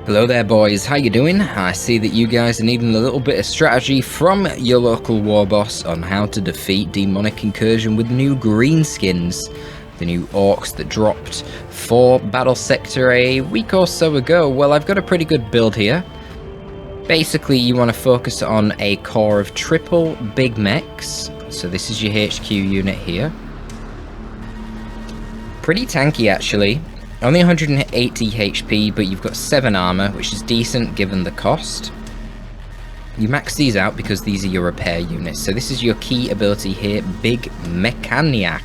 Hello there boys, how you doing? I see that you guys are needing a little bit of strategy from your local war boss on how to defeat Daemonic Incursion with new green skins. The new Orkz that dropped for Battlesector a week or so ago. Well, I've got a pretty good build here. Basically, you want to focus on a core of triple Big Mekz. So this is your HQ unit here. Pretty tanky actually. Only 180 HP, but you've got 7 armour, which is decent given the cost. You max these out because these are your repair units. So this is your key ability here, Big Mekz,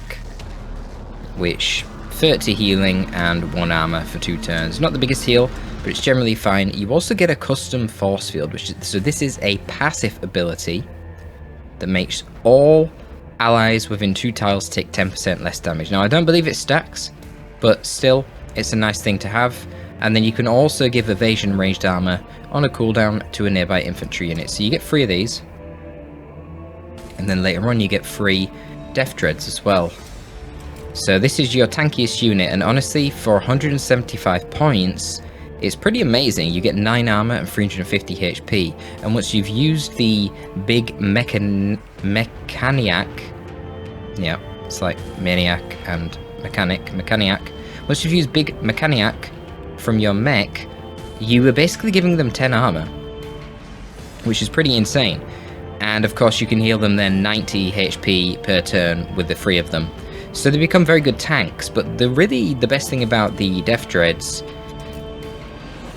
which 30 healing and 1 armour for 2 turns. Not the biggest heal, but it's generally fine. You also get a custom force field, so this is a passive ability that makes all allies within 2 tiles take 10% less damage. Now I don't believe it stacks, but still, it's a nice thing to have. And then you can also give evasion ranged armor on a cooldown to a nearby infantry unit. So you get 3 of these. And then later on you get 3 death dreads as well. So this is your tankiest unit, and honestly for 175 points it's pretty amazing. You get 9 armor and 350 HP. And once you've used the Big Mekz, yeah, it's like maniac and mechaniac. Once you've used Big Mekz from your mech, you are basically giving them 10 armor, which is pretty insane. And of course you can heal them then 90 HP per turn with the 3 of them. So they become very good tanks, but the best thing about the Death Dreads,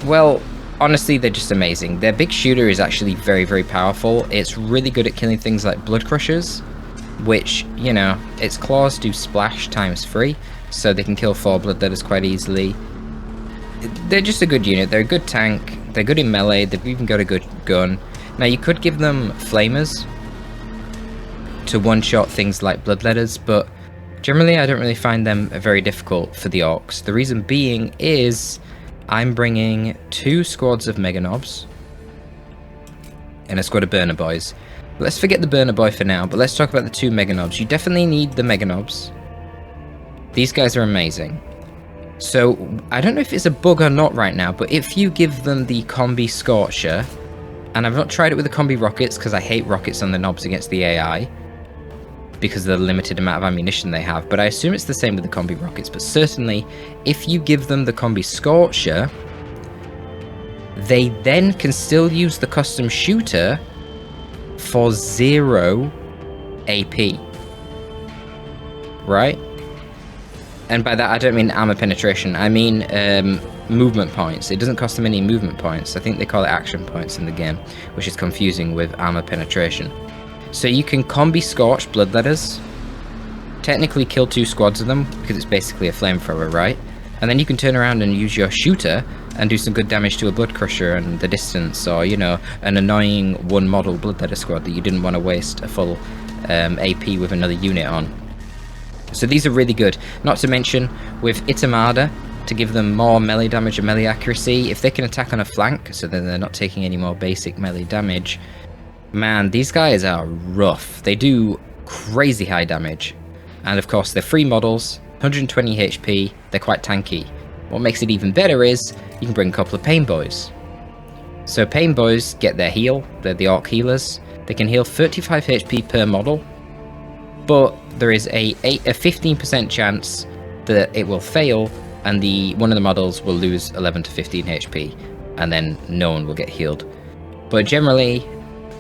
well, honestly they're just amazing. Their big shooter is actually very, very powerful. It's really good at killing things like blood crushers, which, you know, its claws do splash times 3. So they can kill 4 bloodletters quite easily. They're just a good unit. They're a good tank. They're good in melee. They've even got a good gun. Now you could give them flamers to one-shot things like bloodletters, but generally I don't really find them very difficult for the Orkz. The reason being is I'm bringing 2 squads of Mega Nobz and a squad of Burna Boyz. Let's forget the Burna Boy for now, but let's talk about the 2 Mega Nobz. You definitely need the Mega Nobz. These guys are amazing. So, I don't know if it's a bug or not right now, but if you give them the kombi Scorcher, and I've not tried it with the kombi rockets because I hate rockets on the Nobz against the AI, because of the limited amount of ammunition they have, but I assume it's the same with the kombi rockets. But certainly, if you give them the kombi Scorcher, they then can still use the custom shooter for 0 AP. Right? And by that I don't mean armor penetration, I mean movement points. It doesn't cost them any movement points. I think they call it action points in the game, which is confusing with armor penetration. So you can kombi scorch bloodletters, technically kill 2 squads of them, because it's basically a flamethrower, right? And then you can turn around and use your shooter and do some good damage to a blood crusher and the distance, or, you know, an annoying 1 model bloodletter squad that you didn't want to waste a full AP with another unit on. So these are really good. Not to mention, with Itamada, to give them more melee damage and melee accuracy, if they can attack on a flank, so then they're not taking any more basic melee damage, man, these guys are rough. They do crazy high damage. And of course, they're free models, 120 HP, they're quite tanky. What makes it even better is, you can bring a couple of Pain Boyz. So Pain Boyz get their heal, they're the Orc healers. They can heal 35 HP per model, but there is a 15% chance that it will fail, and one of the models will lose 11 to 15 HP, and then no one will get healed. But generally,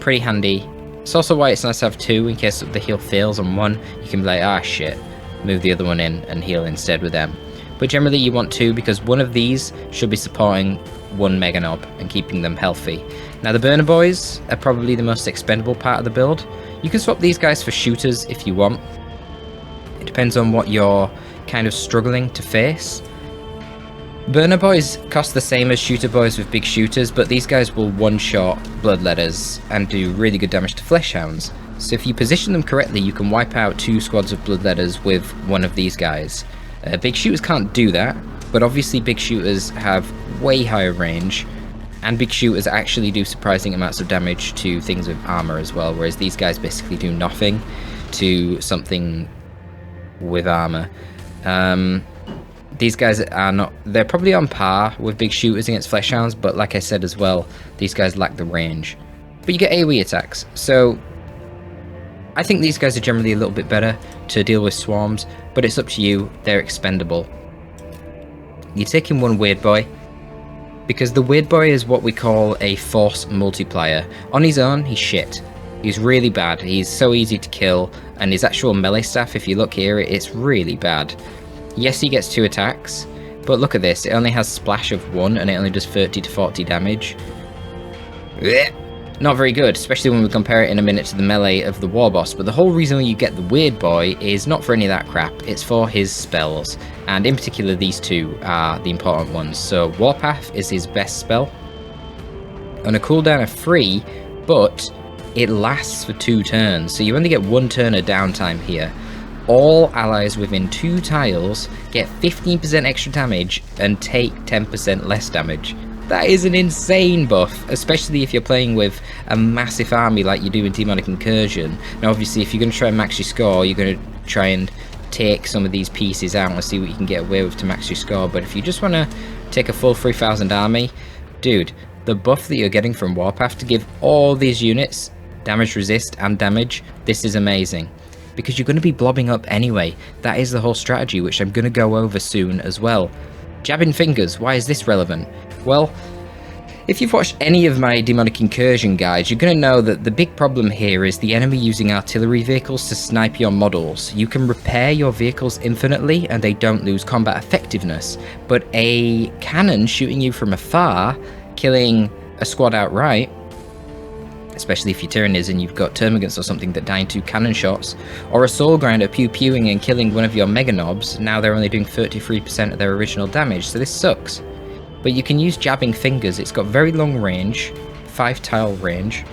pretty handy. It's also why it's nice to have 2 in case the heal fails on 1. You can be like, ah shit, move the other one in and heal instead with them. But generally you want 2 because one of these should be supporting 1 Mega Nob and keeping them healthy. Now the Burna Boyz are probably the most expendable part of the build. You can swap these guys for shooters if you want. It depends on what you're kind of struggling to face. Burna Boyz cost the same as Shooter Boys with big shooters, but these guys will one-shot bloodletters and do really good damage to flesh hounds. So if you position them correctly, you can wipe out 2 squads of bloodletters with one of these guys. Big shooters can't do that, but obviously big shooters have way higher range, and big shooters actually do surprising amounts of damage to things with armor as well, whereas these guys basically do nothing to something with armor. these guys are not, they're probably on par with big shooters against flesh hounds, but like I said as well, these guys lack the range. But you get AoE attacks, so I think these guys are generally a little bit better to deal with swarms, but it's up to you, they're expendable. You're taking one Weird Boy, because the Weird Boy is what we call a force multiplier. On his own, he's shit. He's really bad, he's so easy to kill, and his actual melee staff, if you look here, it's really bad. Yes, he gets 2 attacks, but look at this, it only has splash of 1, and it only does 30 to 40 damage. Blech. Not very good, especially when we compare it in a minute to the melee of the war boss, but the whole reason you get the Weird Boy is not for any of that crap, it's for his spells, and in particular these two are the important ones. So Warpath is his best spell, on a cooldown of 3, but it lasts for 2 turns, so you only get 1 turn of downtime here. All allies within 2 tiles get 15% extra damage and take 10% less damage. That is an insane buff, especially if you're playing with a massive army like you do in Daemonic Incursion. Now obviously if you're going to try and max your score, you're going to try and take some of these pieces out and see what you can get away with to max your score, but if you just want to take a full 3000 army, dude, the buff that you're getting from Warpath to give all these units damage resist and damage, this is amazing. Because you're going to be blobbing up anyway, that is the whole strategy, which I'm going to go over soon as well. Jabbing fingers, why is this relevant? Well, if you've watched any of my Daemonic Incursion guides, you're going to know that the big problem here is the enemy using artillery vehicles to snipe your models. You can repair your vehicles infinitely and they don't lose combat effectiveness, but a cannon shooting you from afar, killing a squad outright, especially if you're Tyranids and you've got termagants or something that die in 2 cannon shots, or a soul grinder pew-pewing and killing one of your Mega Nobz, now they're only doing 33% of their original damage, so this sucks. But you can use Jabbing Fingers, it's got very long range, 5 tile range,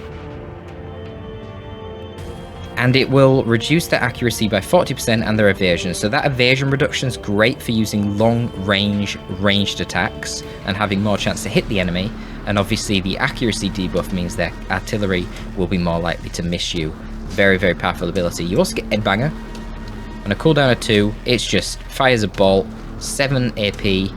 and it will reduce their accuracy by 40% and their evasion, so that evasion reduction is great for using long range ranged attacks and having more chance to hit the enemy, and obviously the accuracy debuff means their artillery will be more likely to miss you. Very, very powerful ability. You also get Headbanger. On a cooldown of 2, it's just fires a bolt, 7 AP,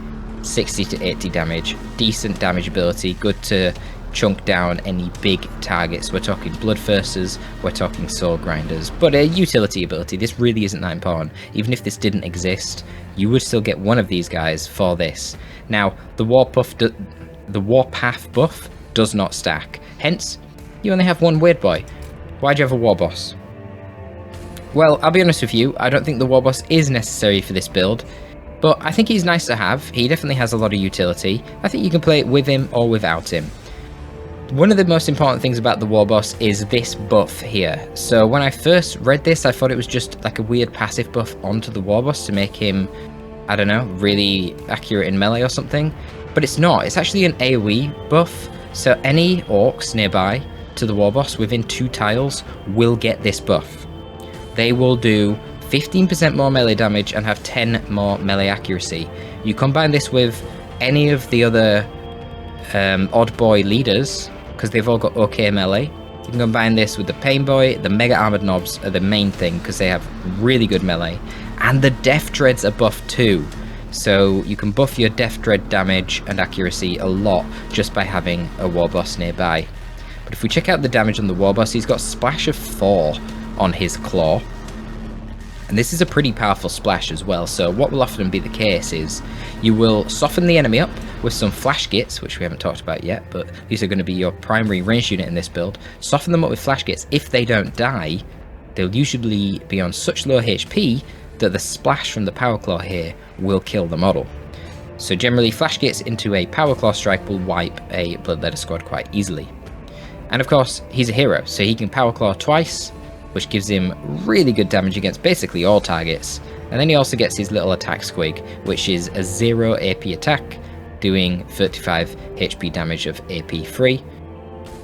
60 to 80 damage. Decent damage ability, good to chunk down any big targets. We're talking Bloodthirsters, we're talking Soul Grinders, but a utility ability. This really isn't that important. Even if this didn't exist, you would still get one of these guys for this. Now, the Warpath buff does not stack, hence you only have one Weird Boy. Why'd you have a War Boss? Well, I'll be honest with you, I don't think the War Boss is necessary for this build, but I think he's nice to have. He definitely has a lot of utility. I think you can play it with him or without him. One of the most important things about the War Boss is this buff here. So when I first read this, I thought it was just like a weird passive buff onto the War Boss to make him, I don't know, really accurate in melee or something. But it's not, it's actually an AoE buff, so any orcs nearby to the War Boss within 2 tiles will get this buff. They will do 15% more melee damage and have 10 more melee accuracy. You combine this with any of the other odd boy leaders, because they've all got okay melee. You can combine this with the Pain Boy, the Mega Armored Nobz are the main thing, because they have really good melee, and the Death Dreads are buffed too. So you can buff your Death Dread damage and accuracy a lot just by having a War Boss nearby. But if we check out the damage on the War Boss, he's got Splash of 4 on his Claw. And this is a pretty powerful splash as well, so what will often be the case is you will soften the enemy up with some Flash Gitz, which we haven't talked about yet, but these are going to be your primary ranged unit in this build. Soften them up with Flash Gitz. If they don't die, they'll usually be on such low HP that the splash from the Power Claw here will kill the model. So generally Flash Gitz into a Power Claw strike will wipe a Bloodletter squad quite easily. And of course he's a hero, so he can Power Claw twice, which gives him really good damage against basically all targets. And then he also gets his little attack squig, which is a 0 AP attack, doing 35 HP damage of AP free.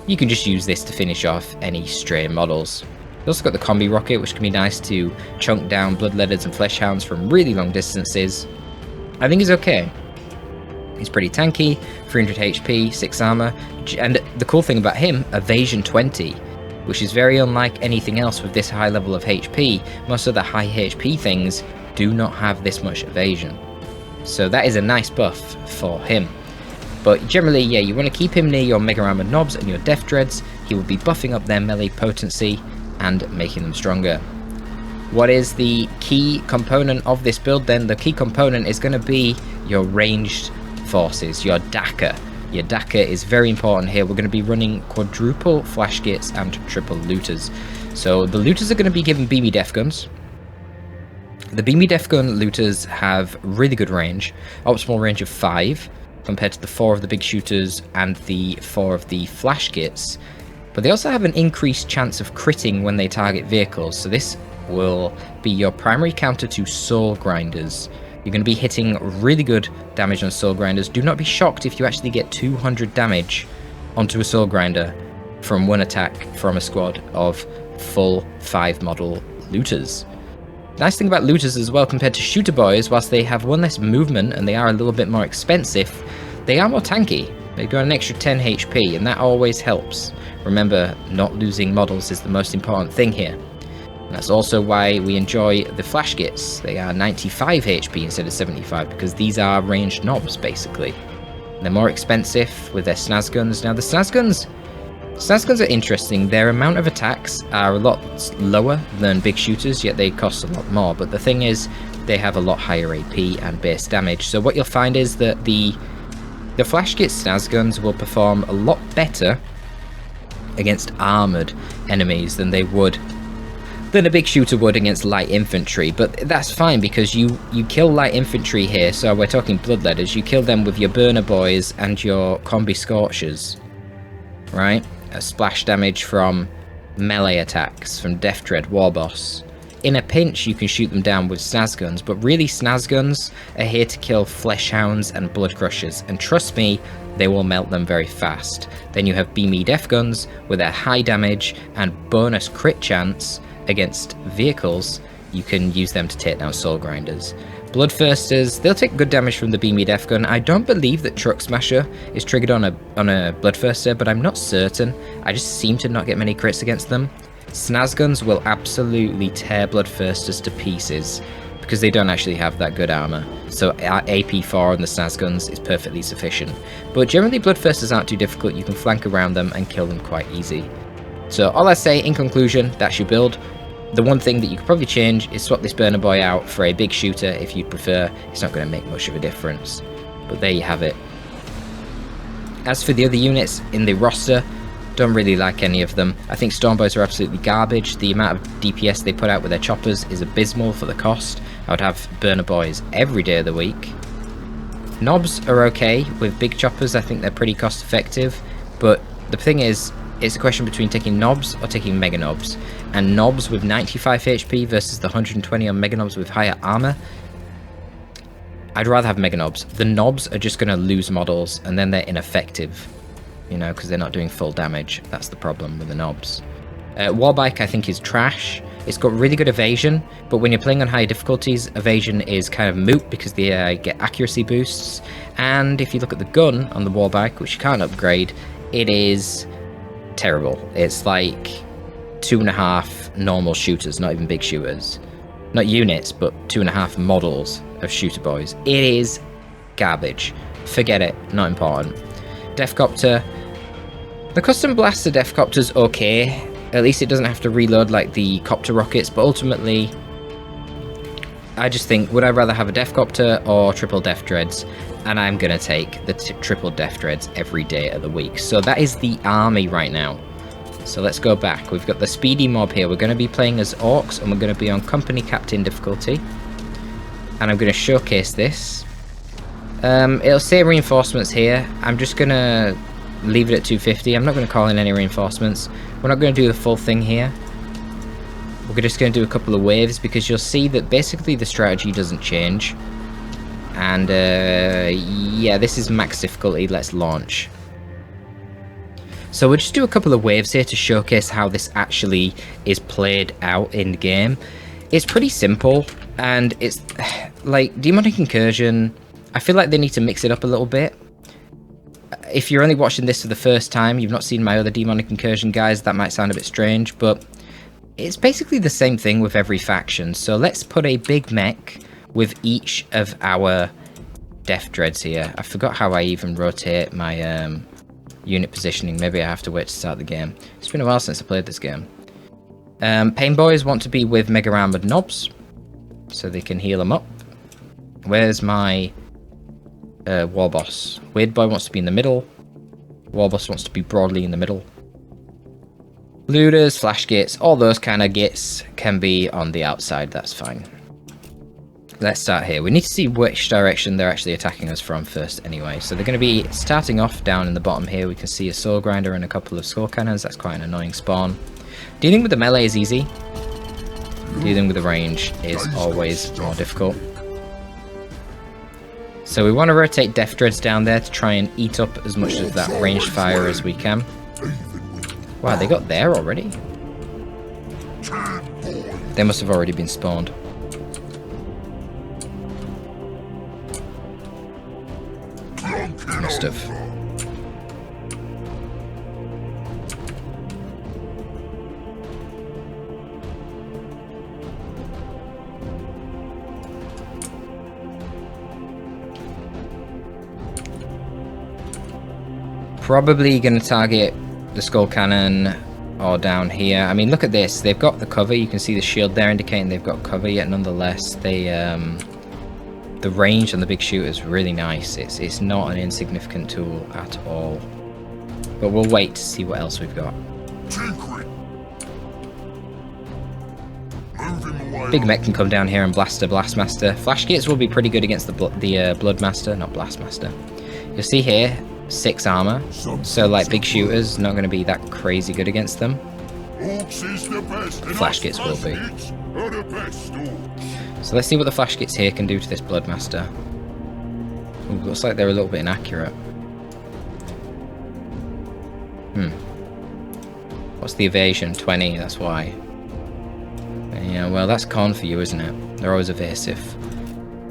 You can just use this to finish off any stray models. You've also got the kombi rocket, which can be nice to chunk down bloodletters and flesh hounds from really long distances. I think he's okay. He's pretty tanky, 300 HP, 6 armor, and the cool thing about him, evasion 20, which is very unlike anything else with this high level of HP. Most of the high HP things do not have this much evasion. So that is a nice buff for him. But generally, yeah, you want to keep him near your Mega Armor Nobz and your Def Dreads. He will be buffing up their melee potency and making them stronger. What is the key component of this build then? The key component is going to be your ranged forces, your Daka. Your Daka is very important here. We're going to be running quadruple Flash Gitz and triple Lootaz. So the Lootaz are going to be given Beamy deffgunz. The Beamy deffgun Lootaz have really good range, optimal range of 5 compared to the 4 of the big shooters and the 4 of the Flash Gitz. But they also have an increased chance of critting when they target vehicles, so this will be your primary counter to soul grinders. You're going to be hitting really good damage on soul grinders. Do not be shocked if you actually get 200 damage onto a soul grinder from one attack from a squad of full 5 model Lootaz. Nice thing about Lootaz as well compared to Shooter Boys, whilst they have one less movement and they are a little bit more expensive, they are more tanky. They've got an extra 10 HP and that always helps. Remember, not losing models is the most important thing here. And that's also why we enjoy the Flash Gitz. They are 95 HP instead of 75 because these are ranged Nobz basically. And they're more expensive with their snaz guns. Now the snaz guns are interesting. Their amount of attacks are a lot lower than big shooters, yet they cost a lot more. But the thing is, they have a lot higher AP and base damage. So what you'll find is that the Flash Gitz snaz guns will perform a lot better against armored enemies than a big shooter would against light infantry. But that's fine because you kill light infantry here. So we're talking bloodletters. You kill them with your Burna Boyz and your kombi scorchers, right? A splash damage from melee attacks from Def Dread Warboss. In a pinch you can shoot them down with snaz guns, but really snaz guns are here to kill flesh hounds and blood crushers, and trust me, they will melt them very fast. Then you have Beamy deffgunz with their high damage and bonus crit chance against vehicles. You can use them to take down soul grinders. Bloodthirsters, they'll take good damage from the Beamy deffgun. I don't believe that Truck Smasher is triggered on a Bloodthirster, but I'm not certain. I just seem to not get many crits against them. Snaz guns will absolutely tear Bloodthirsters to pieces because they don't actually have that good armor. So AP4 on the snaz guns is perfectly sufficient. But generally Bloodthirsters aren't too difficult. You can flank around them and kill them quite easy. So all I say in conclusion, that's your build. The one thing that you could probably change is swap this Burna Boy out for a big shooter if you'd prefer. It's not going to make much of a difference. But there you have it. As for the other units in the roster, don't really like any of them. I think Stompaz are absolutely garbage. The amount of DPS they put out with their choppers is abysmal for the cost. I would have Burna Boyz every day of the week. Nobz are okay with big choppers. I think they're pretty cost effective. But the thing is, it's a question between taking Nobz or taking Mega Nobz. And Nobz with 95 HP versus the 120 on Mega Nobz with higher armor. I'd rather have Mega Nobz. The Nobz are just going to lose models and then they're ineffective. You know, because they're not doing full damage. That's the problem with the Nobz. Warbike I think is trash. It's got really good evasion, but when you're playing on higher difficulties, evasion is kind of moot because they get accuracy boosts. And if you look at the gun on the Warbike, which you can't upgrade, it is terrible. It's like 2.5 normal shooters, not even big shooters. Not units, but 2.5 models of Shooter Boys. It is garbage. Forget it, not important. Deffcopter. The custom blaster Deffcopter's okay. At least it doesn't have to reload like the copter rockets, but ultimately I just think, would I rather have a Deffcopter or triple Def Dreads? And I'm gonna take the triple Def Dreads every day of the week. So that is the army right now. So let's go back. We've got the speedy mob here. We're going to be playing as Orkz and we're going to be on company captain difficulty. And I'm going to showcase this. It'll say reinforcements here. I'm just going to leave it at 250. I'm not going to call in any reinforcements. We're not going to do the full thing here. We're just going to do a couple of waves because you'll see that basically the strategy doesn't change. And yeah, this is max difficulty. Let's launch. So we'll just do a couple of waves here to showcase how this actually is played out in game. It's pretty simple, and it's like Daemonic Incursion. I feel like they need to mix it up a little bit. If you're only watching this for the first time, you've not seen my other Daemonic Incursion guys, that might sound a bit strange, but it's basically the same thing with every faction. So let's put a Big Mekz with each of our Def Dreads here. I forgot how I even rotate my unit positioning. Maybe I have to wait to start the game. It's been a while since I played this game. Pain Boyz want to be with Mega Nobz, so they can heal them up. Where's my War Boss? Weird Boy wants to be in the middle. War Boss wants to be broadly in the middle. Lootaz, Flash Gitz, all those kind of Gitz can be on the outside, that's fine. Let's start here. We need to see which direction they're actually attacking us from first anyway. So they're going to be starting off down in the bottom here. We can see a Soul Grinder and a couple of Skull Cannons. That's quite an annoying spawn. Dealing with the melee is easy. Dealing with the range is always more difficult. So we want to rotate Def Dreads down there to try and eat up as much of that ranged fire as we can. Wow, they got there already? They must have already been spawned. Must have. Probably going to target the Skull Cannon or down here. I mean, look at this. They've got the cover. You can see the shield there indicating they've got cover, yet nonetheless, they the range on the big shooter is really nice. It's not an insignificant tool at all. But we'll wait to see what else we've got. Big Mekz can come down here and blast a Blastmaster. Flash Gitz will be pretty good against the Bloodmaster, not Blastmaster. You'll see here, 6 armor. So like big shooters, not going to be that crazy good against them. Flash Gitz will be. So let's see what the Flash Gitz here can do to this Bloodmaster. Ooh, looks like they're a little bit inaccurate. What's the evasion? 20, that's why. Yeah, well, that's con for you, isn't it? They're always evasive.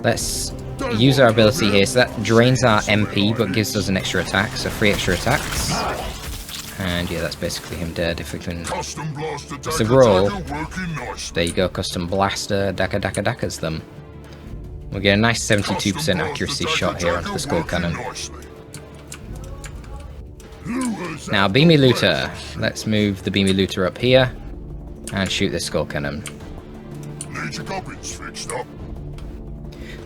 Let's use our ability here. So that drains our MP, but gives us an extra attack. So 3 extra attacks. And yeah, that's basically him dead. If we can... It's a roll. There you go, Custom Blaster. Dakas them. We'll get a nice 72% accuracy shot here onto the Skull Cannon. Now, Beamy Looter. Let's move the Beamy Looter up here. And shoot this Skull Cannon.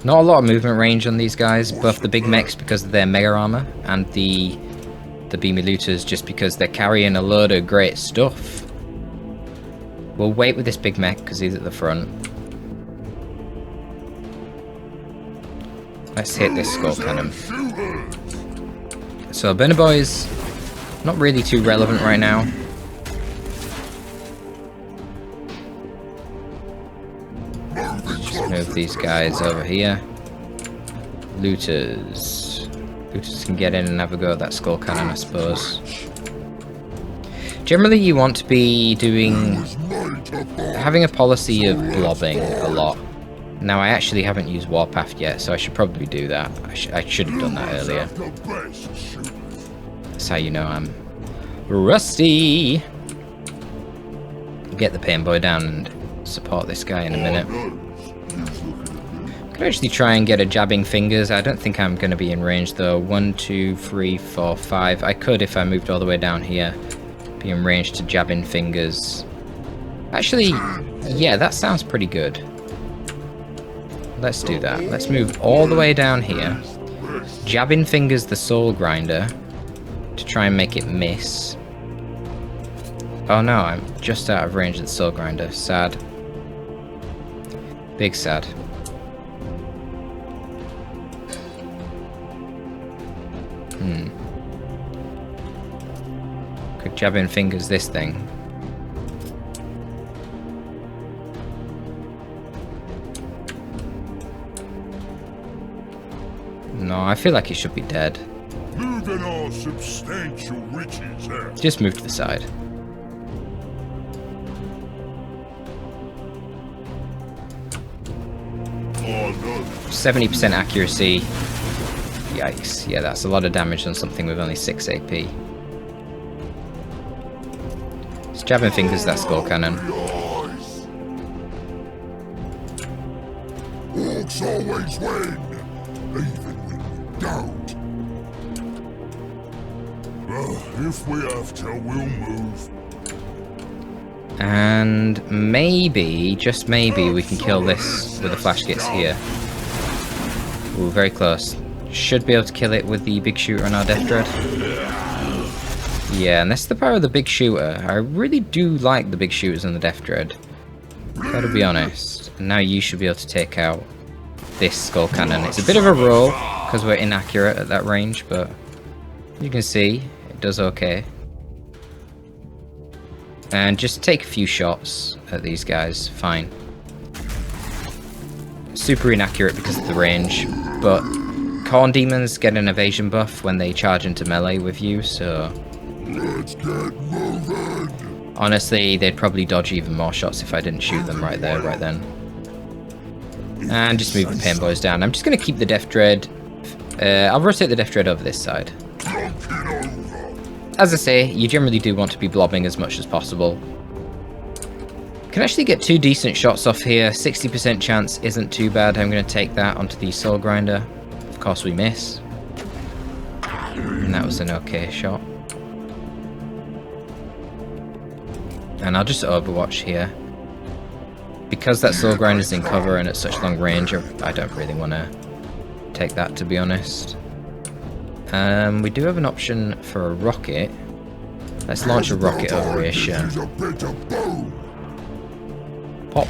Not a lot of movement range on these guys. Buff the Big Mekz because of their mega armor. And the Beamy Looters just because they're carrying a load of great stuff. We'll wait with this Big Mekz because he's at the front. Let's hit this Skull Cannon. So Burna Boyz, not really too relevant right now. Just move these guys over here. Looters. Looters can get in and have a go at that Skull Cannon, I suppose. Generally, you want to be having a policy of blobbing a lot. Now, I actually haven't used Warpath yet, so I should probably do that. I should have done that earlier. That's how you know I'm rusty. Get the Pain Boy down and support this guy in a minute. Could actually try and get a jabbing fingers. I don't think I'm going to be in range though. 1, 2, 3, 4, 5. I could if I moved all the way down here. Be in range to jabbing fingers. Actually, yeah, that sounds pretty good. Let's do that. Let's move all the way down here. Jabbing fingers the Soul Grinder to try and make it miss. Oh no, I'm just out of range of the Soul Grinder. Sad. Big sad. Could jabbing fingers this thing. No, I feel like he should be dead. Our substantial riches, just move to the side. Oh, no. 70% accuracy. Yikes. Yeah, that's a lot of damage on something with only 6 AP. Just jabbing fingers that Skull Cannon. Orkz always win. even when we don't. Well, if we have to, we'll move. And maybe, just maybe, we can kill this with the Flash Gitz here. Ooh, very close. Should be able to kill it with the big shooter on our Death Dread. Yeah, and that's the power of the big shooter. I really do like the big shooters on the Death Dread. Gotta be honest. And now you should be able to take out this skull cannon. It's a bit of a roll, because we're inaccurate at that range, but you can see, it does okay. And just take a few shots at these guys, fine. Super inaccurate because of the range, but corn demons get an evasion buff when they charge into melee with you, so... Let's get moving. Honestly, they'd probably dodge even more shots if I didn't shoot them right there, right then. And just move the Pain Boyz down. I'm just going to keep the Death Dread. I'll rotate the Death Dread over this side. As I say, you generally do want to be blobbing as much as possible. Can actually get 2 decent shots off here. 60% chance isn't too bad. I'm going to take that onto the Soul Grinder. Of course we miss. And that was an okay shot. And I'll just overwatch here. Because that Soul Grinder's in cover and at such long range, I don't really want to take that, to be honest. We do have an option for a rocket. Let's launch a rocket over here, sure. Pop.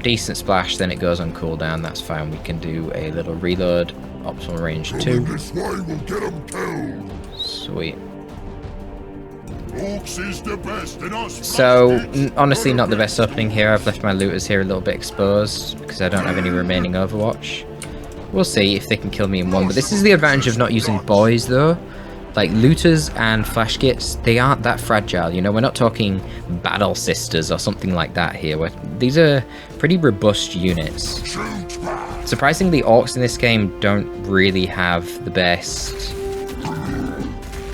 Decent splash, then it goes on cooldown, that's fine. We can do a little reload. Optimal range 2. Sweet. So, honestly not the best opening here. I've left my looters here a little bit exposed because I don't have any remaining Overwatch. We'll see if they can kill me in one, but this is the advantage of not using boys though. Like Lootaz and Flash Gitz, they aren't that fragile, you know, we're not talking Battle Sisters or something like that here. These are pretty robust units. Surprisingly, Orkz in this game don't really have the best...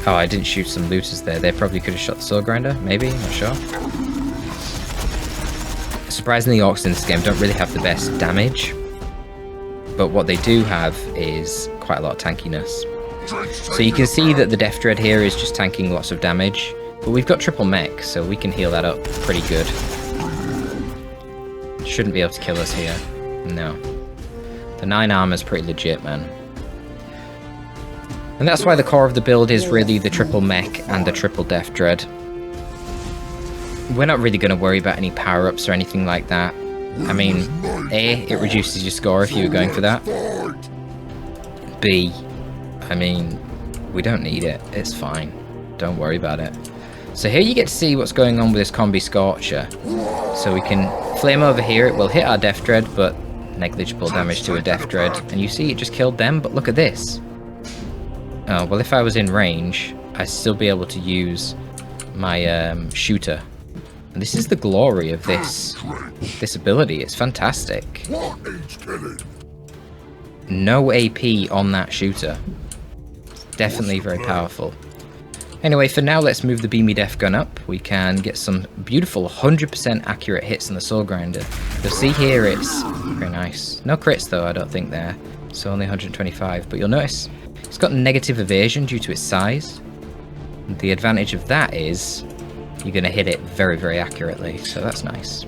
Oh, I didn't shoot some Lootaz there. They probably could have shot the Soul Grinder, maybe, not sure. Surprisingly, Orkz in this game don't really have the best damage. But what they do have is quite a lot of tankiness. So you can see that the Death Dread here is just tanking lots of damage. But we've got triple mech, so we can heal that up pretty good. Shouldn't be able to kill us here. No. The 9 armor is pretty legit, man. And that's why the core of the build is really the triple mech and the triple Death Dread. We're not really going to worry about any power-ups or anything like that. I mean, A, it reduces your score if you were going for that. B, I mean, we don't need it. It's fine. Don't worry about it. So here you get to see what's going on with this Kombi Scorcher. So we can flame over here. It will hit our Death Dread, but negligible damage to a Death Dread. And you see it just killed them, but look at this. Oh, well if I was in range, I'd still be able to use my shooter. And this is the glory of this ability. It's fantastic. No AP on that shooter. Definitely very powerful. Anyway, for now, let's move the Beamy Def Gun up. We can get some beautiful 100% accurate hits on the Soul Grinder. You'll see here it's very nice. No crits though, I don't think there. So only 125, but you'll notice it's got negative evasion due to its size. And the advantage of that is you're going to hit it very, very accurately, so that's nice.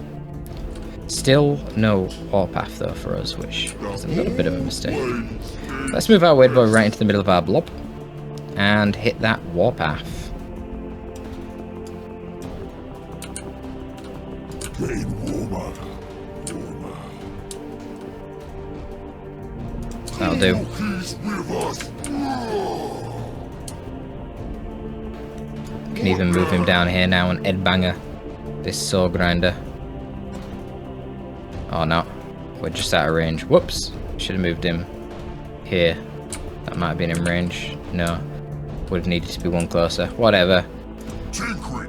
Still no warpath though for us, which is a little bit of a mistake. Let's move our Weird Boy right into the middle of our blob and hit that warpath. That'll do. Can even move him down here now and headbanger this Soul Grinder. Oh no, we're just out of range. Whoops, should have moved him here. That might have been in range. No, would have needed to be one closer. Whatever.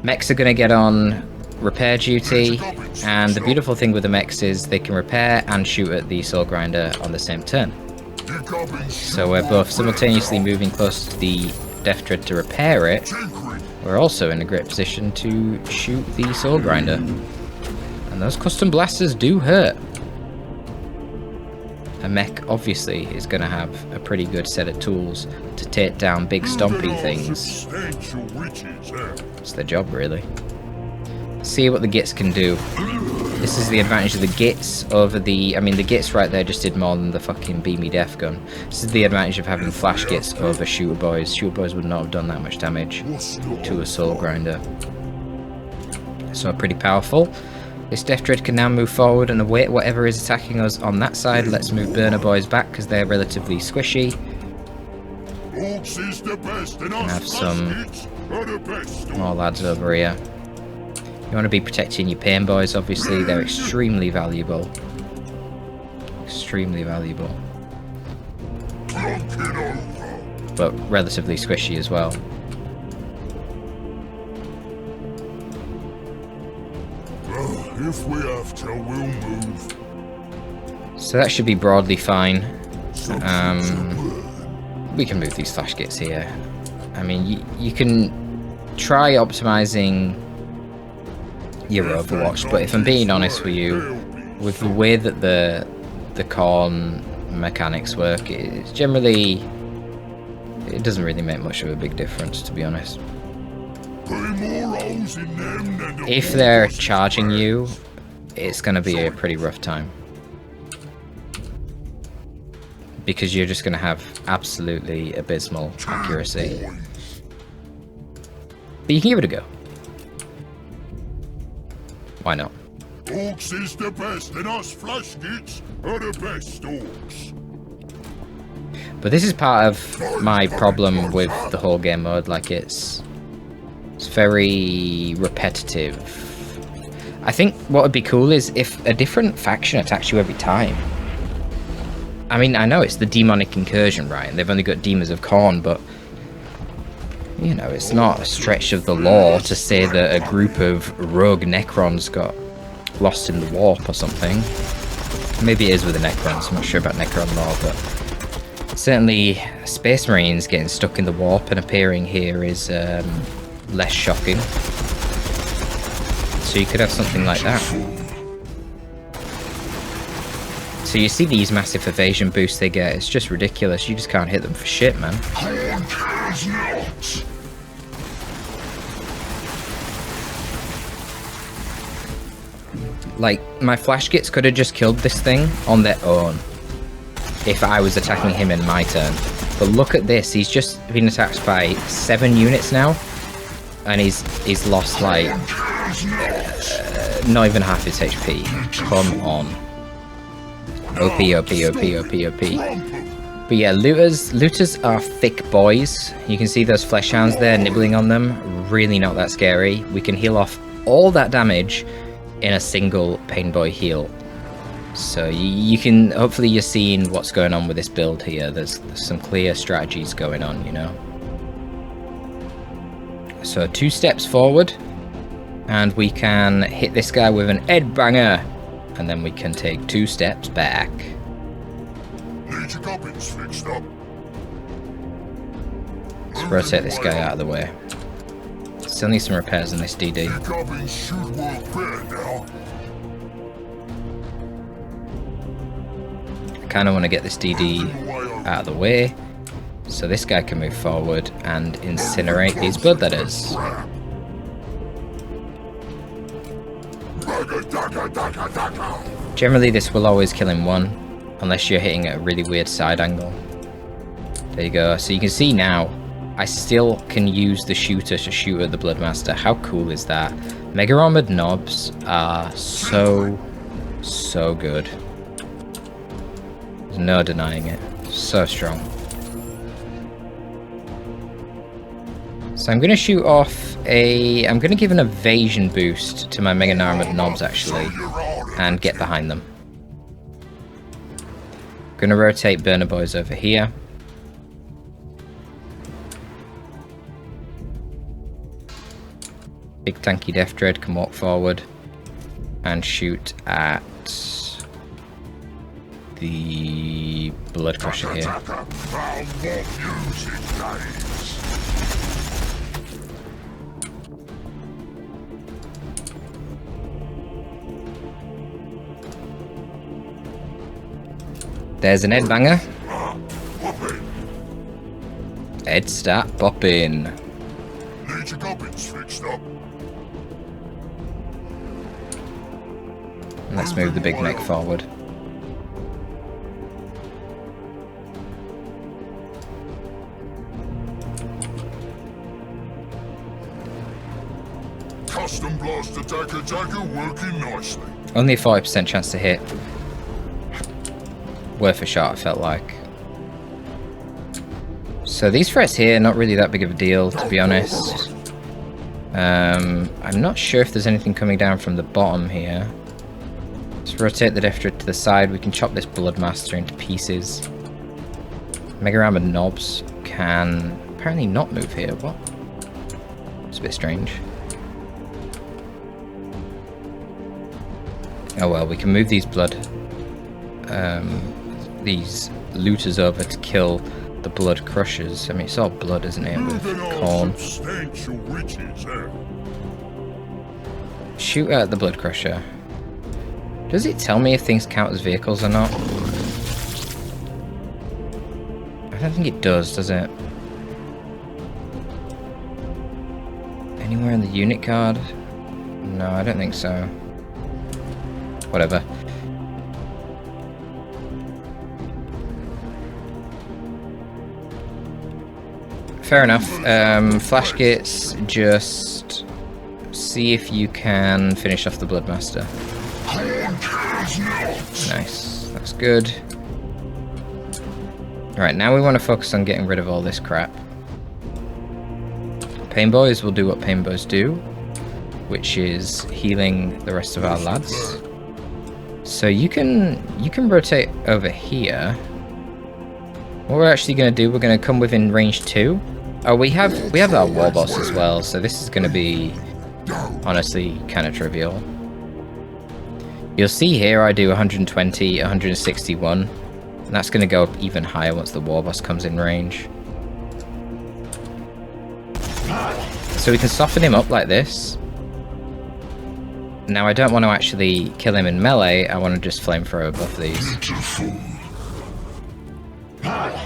Mechs are going to get on repair duty, and the beautiful thing with the mechs is they can repair and shoot at the Soul Grinder on the same turn. So we're both simultaneously moving close to the Death Dread to repair it. We're also in a great position to shoot the Soul Grinder. And those custom blasters do hurt. a mech obviously is going to have a pretty good set of tools to take down big stompy things. It's their job, really. See what the Gitz can do. This is the advantage of the Gitz over the... I mean, the Gitz right there just did more than the fucking Beamy deffgun. This is the advantage of having Flash Gitz over Shooter Boyz. Shooter Boyz would not have done that much damage to a Soul Grinder. So pretty powerful. This Death Dread can now move forward and await whatever is attacking us on that side. Let's move Burna Boyz back because they're relatively squishy. And have some more lads over here. You want to be protecting your Pain Boyz, obviously. They're extremely valuable. Extremely valuable. But relatively squishy as well. If we have to, we'll move. So that should be broadly fine. We can move these Flash Gitz here. I mean, you can try optimizing your Overwatch, but if I'm being honest with you, with the way that the corn mechanics work, it's generally... it doesn't really make much of a big difference, to be honest. If they're charging you, it's going to be a pretty rough time. Because you're just going to have absolutely abysmal accuracy. But you can give it a go. Why not? Orkz is the best, and us Flash Gitz are the best Orkz. But this is part of my problem with the whole game mode. Like, it's very repetitive. I think what would be cool is if a different faction attacks you every time. I mean, I know it's the Daemonic Incursion, right? And they've only got Demons of Khorne, but you know, it's not a stretch of the law to say that a group of rogue Necrons got lost in the warp or something. Maybe it is with the Necrons, I'm not sure about Necron lore, but certainly Space Marines getting stuck in the warp and appearing here is less shocking. So you could have something like that. So you see these massive evasion boosts they get, it's just ridiculous, you just can't hit them for shit, man. Like, my Flash Gitz could have just killed this thing on their own if I was attacking him in my turn. But look at this, he's just been attacked by 7 units now, and he's lost like not even half his HP. Come on. OP, OP, OP, OP, OP. But yeah, looters are thick boys. You can see those flesh hounds there nibbling on them. Really not that scary. We can heal off all that damage in a single Pain Boy heal. So you can, hopefully you're seeing what's going on with this build here. There's some clear strategies going on, you know. So 2 steps forward, and we can hit this guy with an headbanger, and then we can take 2 steps back. Need your gubbins fixed up. Let's rotate this guy out of the way. Still need some repairs on this DD. Your gubbins should work better now. I kind of want to get this DD out of the way, so this guy can move forward and incinerate these bloodletters. Generally this will always kill in one, unless you're hitting at a really weird side angle. There you go, so you can see now, I still can use the shooter to shoot at the Bloodmaster. How cool is that? Mega Nobz are so good. There's no denying it. So strong. So I'm going to shoot off I'm going to give an evasion boost to my Mega Nobz actually, and get behind them. Going to rotate Burna Boyz over here. Big tanky Death Dread can walk forward and shoot at the Blood Crusher here. There's an head banger. Head start popping. Need your gubbins fixed up. Let's move the Big Mekz forward. Custom blast attacker working nicely. Only a 40% chance to hit. Worth a shot, I felt like. So these threats here, not really that big of a deal, to be honest. I'm not sure if there's anything coming down from the bottom here. Let's rotate the Death Dread to the side. We can chop this Bloodmaster into pieces. Mega Nobz can apparently not move here. What? It's a bit strange. Oh well, we can move these these Lootaz over to kill the Blood Crushers. I mean, it's all blood, isn't it? With corn. Shoot at the Blood Crusher. Does it tell me if things count as vehicles or not? I don't think it does it? Anywhere in the unit card? No, I don't think so. Whatever. Fair enough. Flash Gitz, just see if you can finish off the Bloodmaster. Nice. That's good. Alright, now we want to focus on getting rid of all this crap. Pain Boyz will do what Pain Boyz do, which is healing the rest of our lads. So you can rotate over here. What we're actually going to do, we're going to come within range 2. Oh, we have our war boss as well, so this is going to be honestly kind of trivial. You'll see here I do 120, 161, and that's going to go up even higher once the war boss comes in range. So we can soften him up like this. Now I don't want to actually kill him in melee, I want to just flamethrower both of these.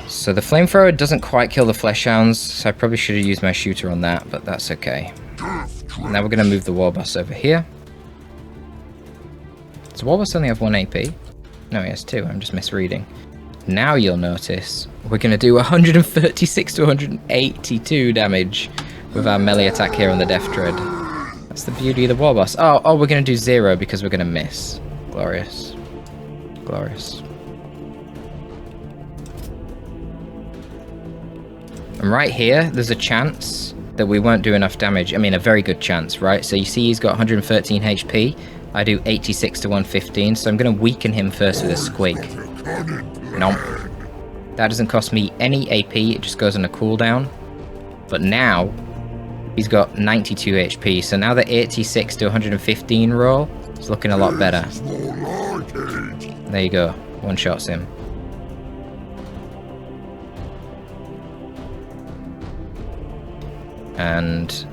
So the flamethrower doesn't quite kill the flesh hounds, so I probably should have used my shooter on that, but that's okay. Now we're going to move the war boss over here. Does war boss only have 1 AP? No, he has 2, I'm just misreading. Now you'll notice we're going to do 136 to 182 damage with our melee attack here on the Death Dread. That's the beauty of the war boss. Oh, we're going to do 0 because we're going to miss. Glorious. Glorious. And right here, there's a chance that we won't do enough damage. I mean, a very good chance, right? So you see he's got 113 HP. I do 86 to 115, so I'm going to weaken him first with a squig. Nope. That doesn't cost me any AP, it just goes on a cooldown. But now, he's got 92 HP, so now the 86 to 115 roll is looking a lot better. There you go, one-shots him. And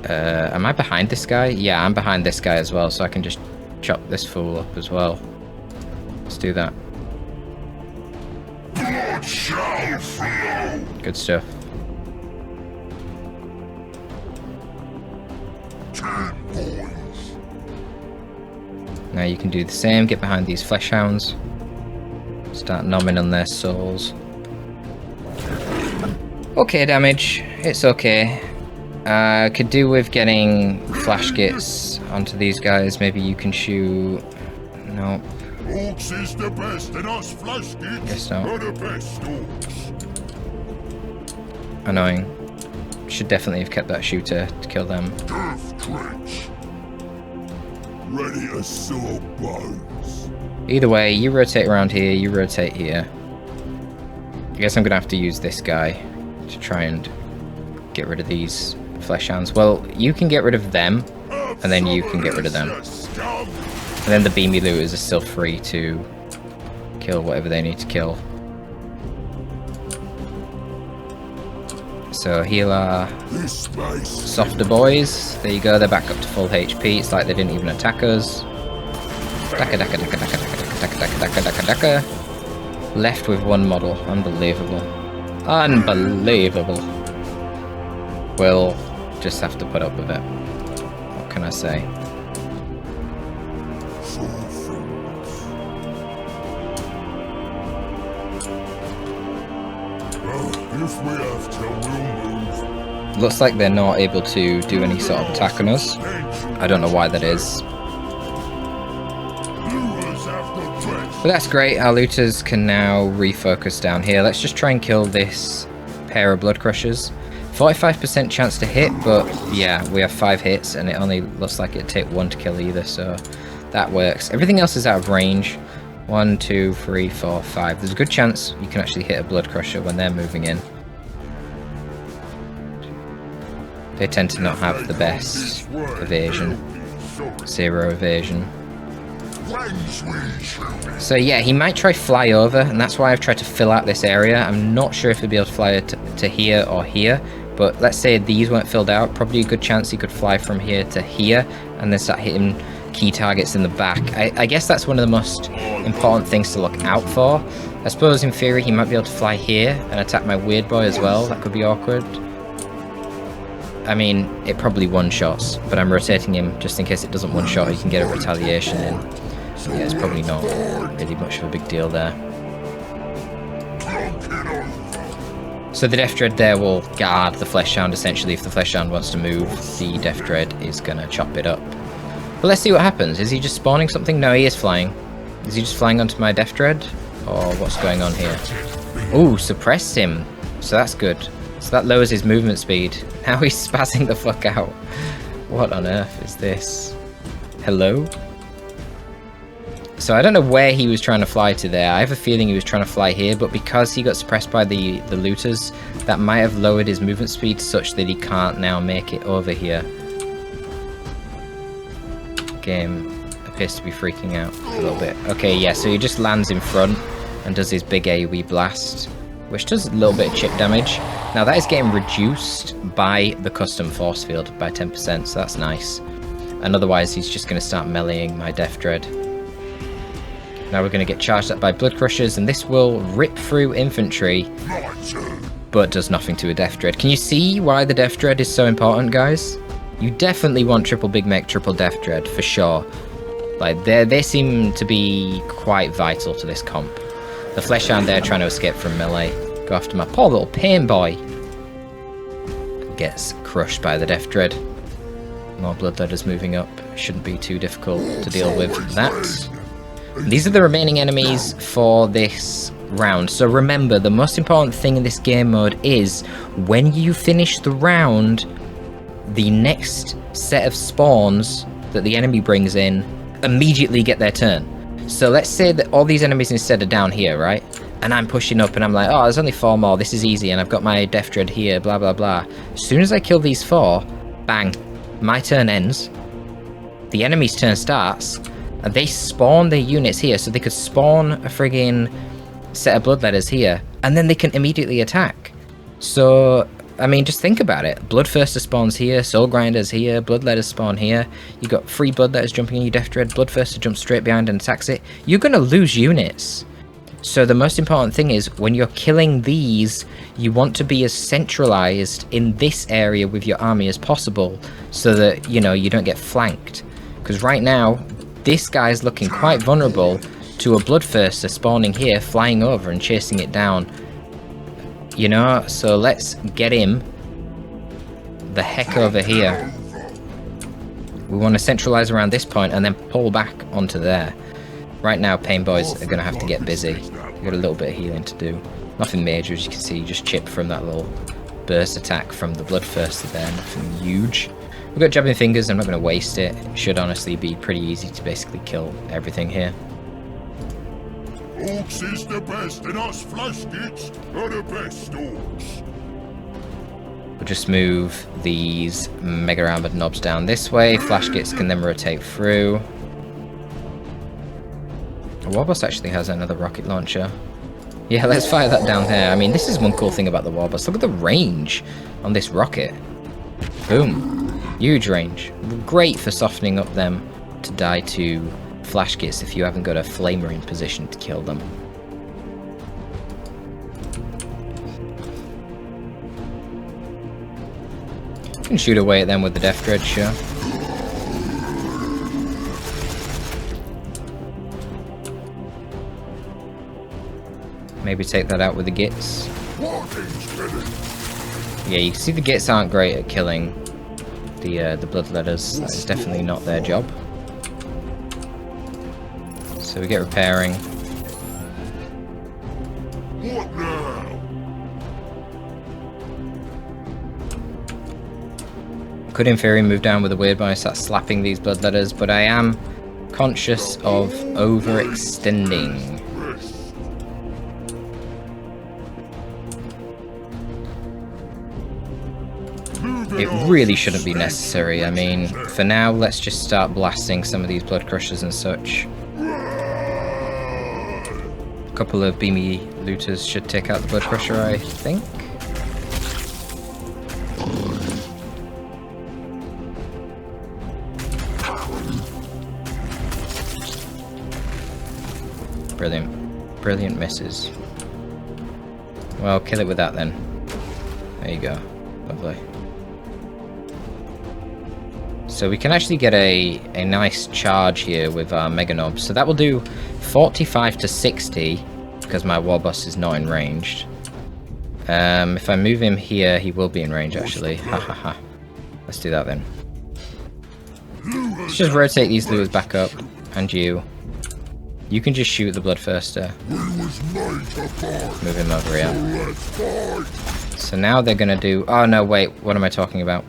am I behind this guy? Yeah, I'm behind this guy as well, so I can just chop this fool up as well. Let's do that. Good stuff. Now you can do the same, get behind these flesh hounds. Start nomming on their souls. Okay damage, it's okay. Could do with getting Flash Gitz onto these guys. Maybe you can shoot. Nope. Orkz is the best, and us Flash Gitz are the best Orkz. Annoying. Should definitely have kept that shooter to kill them. Death Trench. Ready to saw bones. Either way, you rotate around here, you rotate here. I guess I'm gonna have to use this guy to try and get rid of these flesh hounds. Well, you can get rid of them, and then you can get rid of them. And then the Beamy looters are still free to kill whatever they need to kill. So heal our softer boys. There you go, they're back up to full HP. It's like they didn't even attack us. Daka daka daka daka daka daka daka daka daka daka. Left with one model. Unbelievable. Unbelievable. We'll just have to put up with it. What can I say? If we have to, we'll move. Looks like they're not able to do any sort of attack on us. I don't know why that is. But that's great. Our looters can now refocus down here. Let's just try and kill this pair of blood crushers. 45% chance to hit, but yeah, we have 5 hits and it only looks like it'd take 1 to kill either, so that works. Everything else is out of range. 1, 2, 3, 4, 5. There's a good chance you can actually hit a blood crusher when they're moving in. They tend to not have the best evasion. 0 evasion. So yeah, he might try fly over, and that's why I've tried to fill out this area. I'm not sure if he'll be able to fly to here or here, but let's say these weren't filled out. Probably a good chance he could fly from here to here, and then start hitting key targets in the back. I guess that's one of the most important things to look out for. I suppose in theory he might be able to fly here and attack my weird boy as well. That could be awkward. I mean, it probably one-shots, but I'm rotating him just in case it doesn't one-shot. He can get a retaliation in. Yeah, it's probably not really much of a big deal there. So the Death Dread there will guard the Flesh Hound essentially. If the Flesh Hound wants to move, the Death Dread is going to chop it up. But let's see what happens. Is he just spawning something? No, he is flying. Is he just flying onto my Death Dread? Or what's going on here? Ooh, suppressed him. So that's good. So that lowers his movement speed. Now he's spazzing the fuck out. What on earth is this? Hello? So I don't know where he was trying to fly to there. I have a feeling he was trying to fly here, but because he got suppressed by the looters, that might have lowered his movement speed such that he can't now make it over here. Game appears to be freaking out a little bit. Okay, yeah, so he just lands in front and does his big AoE blast, which does a little bit of chip damage. Now that is getting reduced by the custom force field by 10%, so that's nice. And otherwise he's just going to start meleeing my Death Dread. Now we're going to get charged up by Blood Crushers, and this will rip through infantry, but does nothing to a Death Dread. Can you see why the Death Dread is so important, guys? You definitely want triple Big Mekz, triple Death Dread, for sure. Like, they seem to be quite vital to this comp. The Flesh Hound there trying to escape from melee. Go after my poor little Pain Boy. Gets crushed by the Death Dread. More Bloodletters moving up. Shouldn't be too difficult to deal with that. These are the remaining enemies for this round. So remember, the most important thing in this game mode is when you finish the round, the next set of spawns that the enemy brings in immediately get their turn. So let's say that all these enemies instead are down here, right? And I'm pushing up and I'm like, oh, there's only 4 more, this is easy, and I've got my Death Dread here, blah, blah, blah. As soon as I kill these 4, bang, my turn ends, the enemy's turn starts, and they spawn their units here, so they could spawn a friggin' set of Bloodletters here, and then they can immediately attack. So, I mean, just think about it. Bloodthirster spawns here, Soul Grinders here, Bloodletters spawn here. You got 3 Bloodletters jumping in your Death Dread, Bloodthirster jumps straight behind and attacks it. You're gonna lose units. So the most important thing is, when you're killing these, you want to be as centralized in this area with your army as possible, so that, you know, you don't get flanked. Because right now, this guy's looking quite vulnerable to a Bloodthirster spawning here, flying over and chasing it down. You know, so let's get him the heck over here. We want to centralize around this point and then pull back onto there. Right now, Pain Boyz are going to have to get busy. We've got a little bit of healing to do. Nothing major, as you can see, just chip from that little burst attack from the Bloodthirster there, nothing huge. We've got Jabbing Fingers, I'm not going to waste it. It should honestly be pretty easy to basically kill everything here. Orkz is the best, and us Flash Gitz are the best Orkz. We'll just move these Mega Armored Nobz down this way. Flash Gitz can then rotate through. The Warboss actually has another rocket launcher. Yeah, let's fire that down there. I mean, this is one cool thing about the Warboss. Look at the range on this rocket. Boom. Huge range. Great for softening up them to die to Flash Gitz if you haven't got a flamer in position to kill them. can shoot away at them with the Death Dread, sure. Maybe take that out with the Gitz. Yeah, you can see the Gitz aren't great at killing the Bloodletters. That is definitely not their job. So we get repairing. What now? Could in theory move down with a Weirdun and start slapping these Bloodletters, but I am conscious of overextending. It really shouldn't be necessary. I mean, for now, let's just start blasting some of these Blood Crushers and such. A couple of Beamy Lootaz should take out the Blood Crusher, I think. Brilliant. Brilliant misses. Well, kill it with that then. There you go. Lovely. So we can actually get a nice charge here with our Mega Nobz. So that will do 45 to 60, because my war boss is not in ranged. If I move him here, he will be in range actually. Ha ha ha. Let's do that then. Let's just rotate these Looters back up. And you. You can just shoot the Bloodthirster. Move him over here. So now they're gonna do... Oh no, wait, what am I talking about?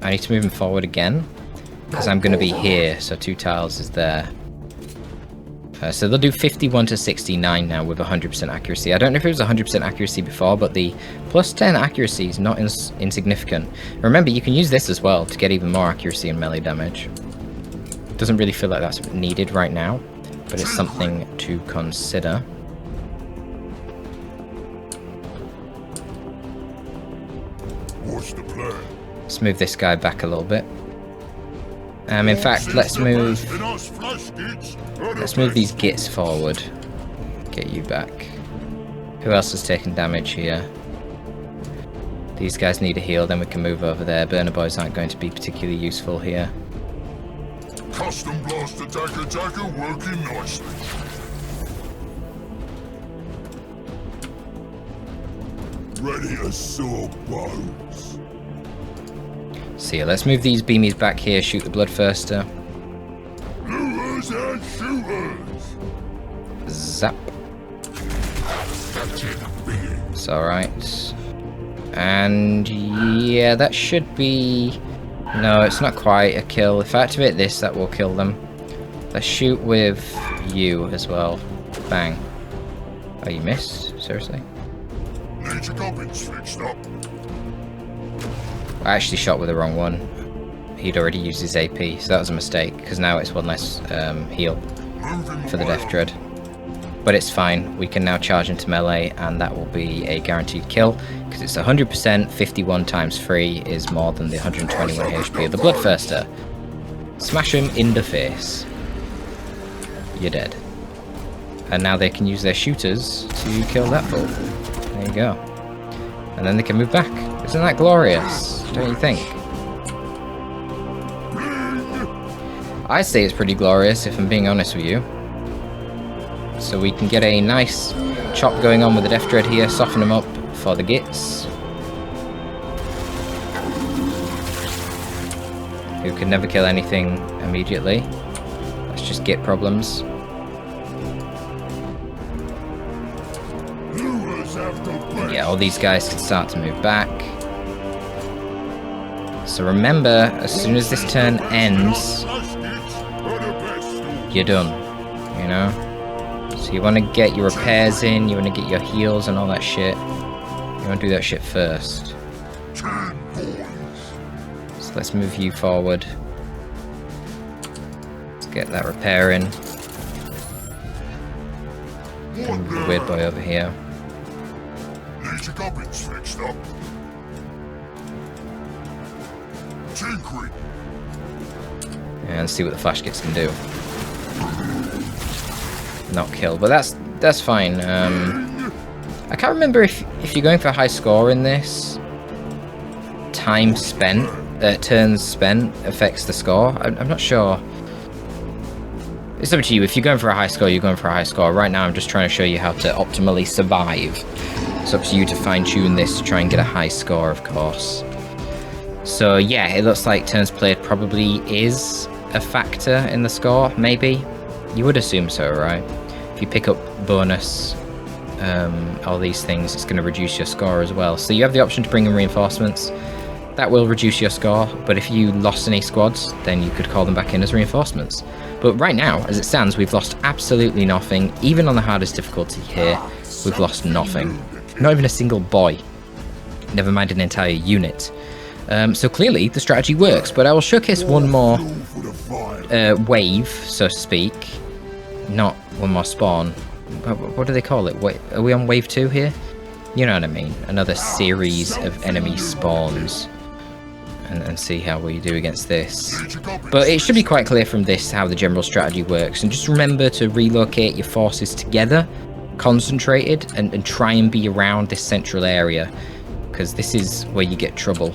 I need to move him forward again, because I'm going to be here, so 2 tiles is there. So they'll do 51 to 69 now with 100% accuracy. I don't know if it was 100% accuracy before, but the plus 10 accuracy is not insignificant. Remember, you can use this as well to get even more accuracy and melee damage. Doesn't really feel like that's needed right now, but it's something to consider. What's the plan? Let's move this guy back a little bit. In fact, let's move these Gitz forward. Get you back. Who else has taken damage here? These guys need a heal, then we can move over there. Burna Boyz aren't going to be particularly useful here. Custom blast attacker working nicely. Ready to saw bones. So yeah, let's move these Beamies back here, shoot the Bloodthirster. Looters and shooters. Zap. It's alright. And yeah, that should be... No, it's not quite a kill. If I activate this, that will kill them. Let's shoot with you as well. Bang. Oh, you missed? Seriously? Need your gubbins fixed up. I actually shot with the wrong one. He'd already used his AP, so that was a mistake, because now it's one less heal for the Death Dread. But it's fine, we can now charge into melee, and that will be a guaranteed kill, because it's 100%, 51 times 3 is more than the 121 HP of the Bloodthirster. Smash him in the face. You're dead. And now they can use their shooters to kill that fool. There you go. And then they can move back. Isn't that glorious? Don't you think? I say it's pretty glorious, if I'm being honest with you. So we can get a nice chop going on with the Death Dread here, soften them up for the Gitz, who can never kill anything immediately. Let's just get problems. Yeah, all these guys can start to move back. So remember, as soon as this turn ends, you're done, you know? So you want to get your repairs in, you want to get your heals and all that shit. You want to do that shit first. So let's move you forward. Let's get that repair in. Move the weird boy over here. Need your gubbins fixed up. Tinkering. And see what the Flash Gitz can do. Not kill, but that's fine. I can't remember if you're going for a high score in this. time spent, turns spent affects the score. I'm not sure. It's up to you. If you're going for a high score, you're going for a high score. Right now, I'm just trying to show you how to optimally survive. It's up to you to fine-tune this to try and get a high score, of course. So yeah, it looks like turns played probably is a factor in the score, maybe. You would assume so, right? If you pick up bonus, all these things, it's going to reduce your score as well. So you have the option to bring in reinforcements. That will reduce your score, but if you lost any squads, then you could call them back in as reinforcements. But right now, as it stands, we've lost absolutely nothing. Even on the hardest difficulty here, we've lost nothing. Not even a single boy. Never mind an entire unit. So clearly, the strategy works, but I will showcase one more wave, so to speak. Not one more spawn. What do they call it? Wait, are we on wave 2 here? You know what I mean. Another series of enemy spawns. And see how we do against this. But it should be quite clear from this how the general strategy works. And just remember to relocate your forces together, concentrated, and try and be around this central area. Because this is where you get trouble.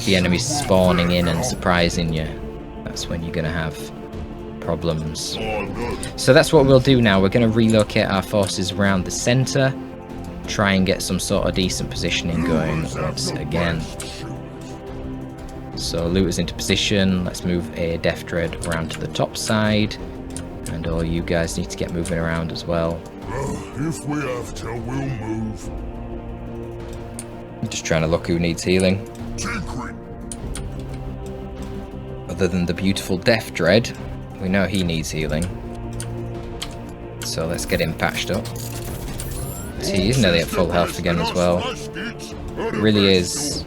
The enemies spawning in and surprising you. That's when you're going to have problems. So that's what we'll do now. We're going to relocate our forces around the center. Try and get some sort of decent positioning going once again. So Lootaz into position. Let's move a Death Dread around to the top side. And all you guys need to get moving around as well. If we have to, we'll move. Just trying to look who needs healing. Other than the beautiful Death Dread, we know he needs healing. So let's get him patched up. See, he's nearly at full health again as well. It really is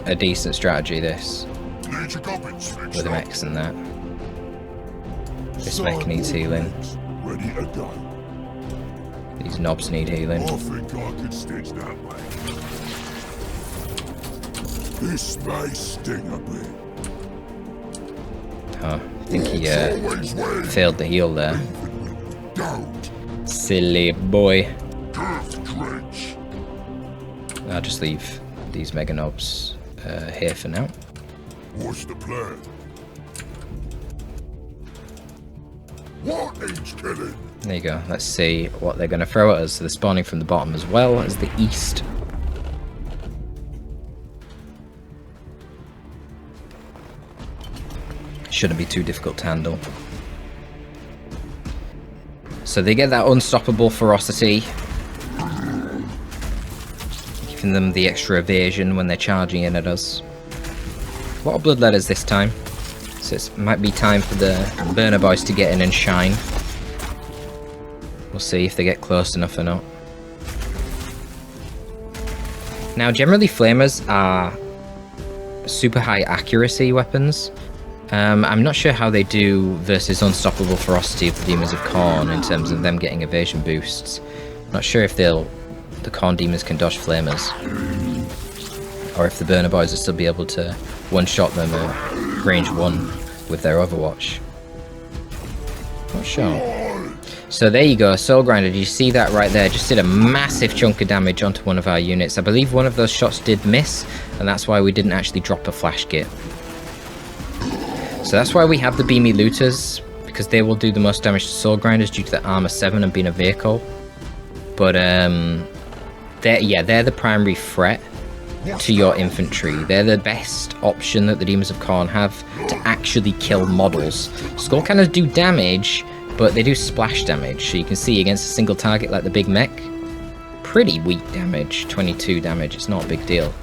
a decent strategy, this. With a Mekz and that. This mech needs healing. These knobs need healing. I think I could stitch that way. This may sting a bit. Oh, I think he failed the heal there. Silly boy. I'll just leave these Mega Nobz here for now. What's the plan? What needs killing? There you go. Let's see what they're going to throw at us. So they're spawning from the bottom as well as the east. Shouldn't be too difficult to handle. So they get that unstoppable ferocity, giving them the extra evasion when they're charging in at us. A lot of bloodletters this time, so it might be time for the Burna Boyz to get in and shine. We'll see if they get close enough or not. Now, generally flamers are super high accuracy weapons. I'm not sure how they do versus unstoppable ferocity of the Demons of Khorne in terms of them getting evasion boosts. Not sure if the Khorne demons can dodge flamers, or if the Burna Boyz will still be able to one-shot them at range 1 with their Overwatch. Not sure. So there you go, Soul Grinder. Did you see that right there? Just did a massive chunk of damage onto one of our units. I believe one of those shots did miss, and that's why we didn't actually drop a Flash Gitz. So that's why we have the Beamy Lootaz, because they will do the most damage to Soul Grinders due to the armor 7 and being a vehicle. But they're the primary threat to your infantry. They're the best option that the Demons of Khorne have to actually kill models. Skull Cannons do damage, but they do splash damage. So you can see against a single target like the Big Mekz, pretty weak damage, 22 damage. It's not a big deal.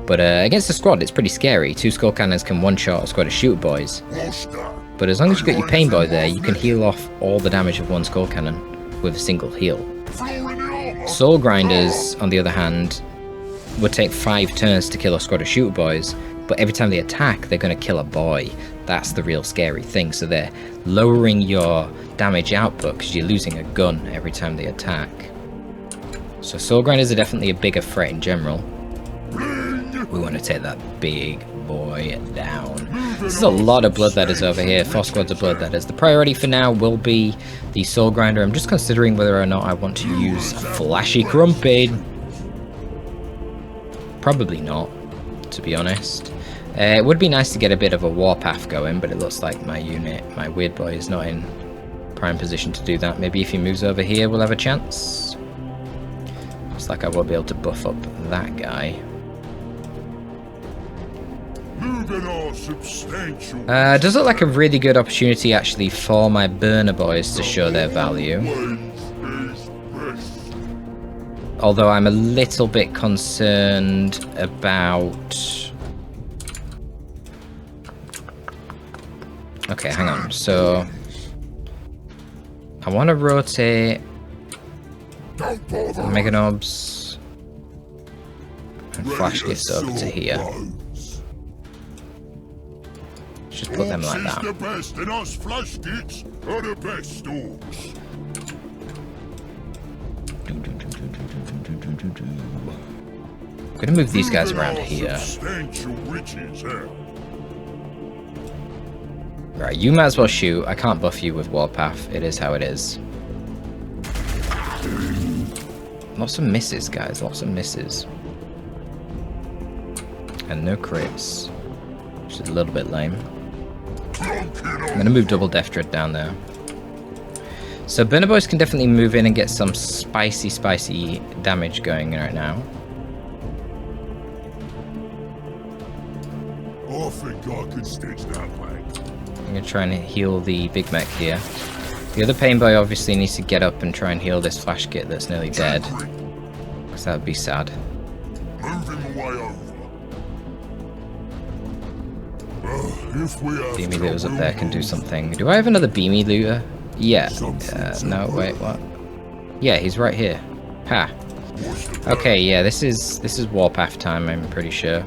But against the squad, it's pretty scary. 2 Skull Cannons can one-shot a squad of Shooter Boys. But as long as you got your Pain Boy there, you can heal off all the damage of one Skull Cannon with a single heal. Soul Grinders, on the other hand, would take 5 turns to kill a squad of Shooter Boys, but every time they attack, they're going to kill a boy. That's the real scary thing. So they're lowering your damage output because you're losing a gun every time they attack. So Soul Grinders are definitely a bigger threat in general. We want to take that big boy down. There's a lot of bloodletters over here. 4 squads of bloodletters. The priority for now will be the Soul Grinder. I'm just considering whether or not I want to use Flashy Crumpid. Probably not. to be honest. It would be nice to get a bit of a warpath going, but it looks like my unit, my Weird Boy, is not in prime position to do that. Maybe if he moves over here, we'll have a chance. Looks like I won't be able to buff up that guy. Does look like a really good opportunity actually for my Burna Boyz to show their value. Although I'm a little bit concerned about... Okay, hang on. So I want to rotate Mega Nobz and Flash Gitz over to here. Just put them like that. I'm gonna move these guys around here. Right, you might as well shoot. I can't buff you with Warpath. It is how it is. Lots of misses, guys. Lots of misses. And no crits. Which is a little bit lame. I'm gonna move double Death Dread down there. So Burna Boyz can definitely move in and get some spicy damage going right now. I think I can stitch that way. I'm gonna try and heal the Big Mekz here. The other Pain Boy obviously needs to get up and try and heal this Flash Gitz that's nearly dead. Because that would be sad. Moving way over. If we have Beamy looters up there can do something. Do I have another Beamy looter? Yeah. No, wait, what? Yeah, he's right here. Ha. Okay, yeah, this is Warpath time, I'm pretty sure.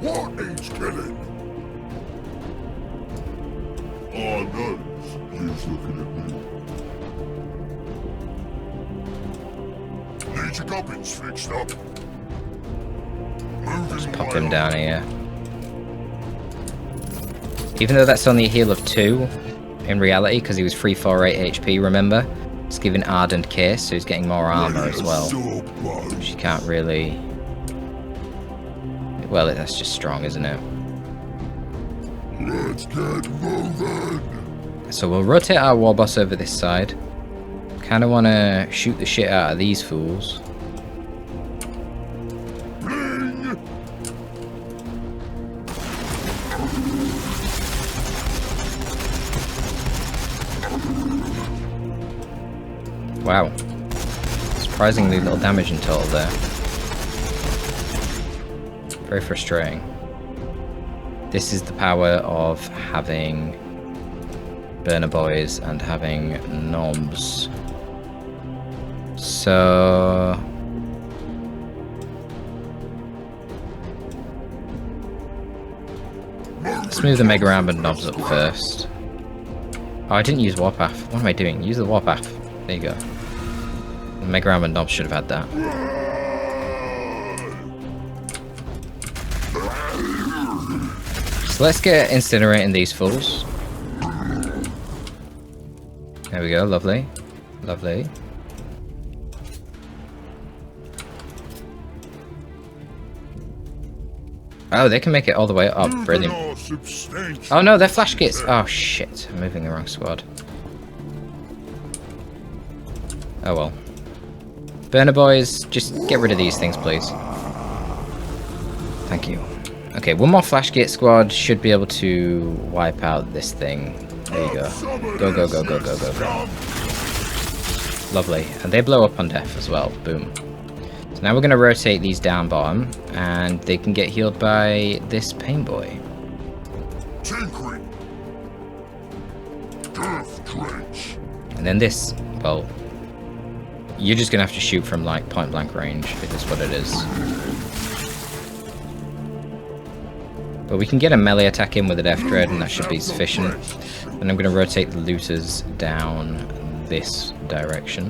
What needs killing? Oh no, he's looking at me. Need your gubbins fixed up. Just pop him down here. Even though that's only a heal of 2, in reality, because he was 348 HP, remember? It's giving Ardent Case, so he's getting more armour as well. Which you can't really... Well, that's just strong, isn't it? Let's get moving. So we'll rotate our war boss over this side. Kind of want to shoot the shit out of these fools. Wow. Surprisingly little damage in total there. Very frustrating. This is the power of having Burna Boyz and having Nobz. So... let's move the Mega Nobz up first. Oh, I didn't use Warpath. What am I doing? Use the Warpath. There you go. The Mega Nobz should have had that. So let's get incinerating these fools. There we go, lovely. Lovely. Oh, they can make it all the way up. Oh, brilliant. Oh no, they're Flash Gitz. Oh shit, I'm moving the wrong squad. Oh well. Burna Boyz, just get rid of these things, please. Thank you. Okay, one more Flash Gitz squad should be able to wipe out this thing. There you go. Go, go, go, go, go, go, go. Lovely. And they blow up on death as well. Boom. So now we're going to rotate these down bottom, and they can get healed by this Pain Boy. And then this, well, you're just going to have to shoot from like point blank range. It is what it is. But we can get a melee attack in with a Death Dread, and that should be sufficient. And I'm going to rotate the Lootaz down this direction.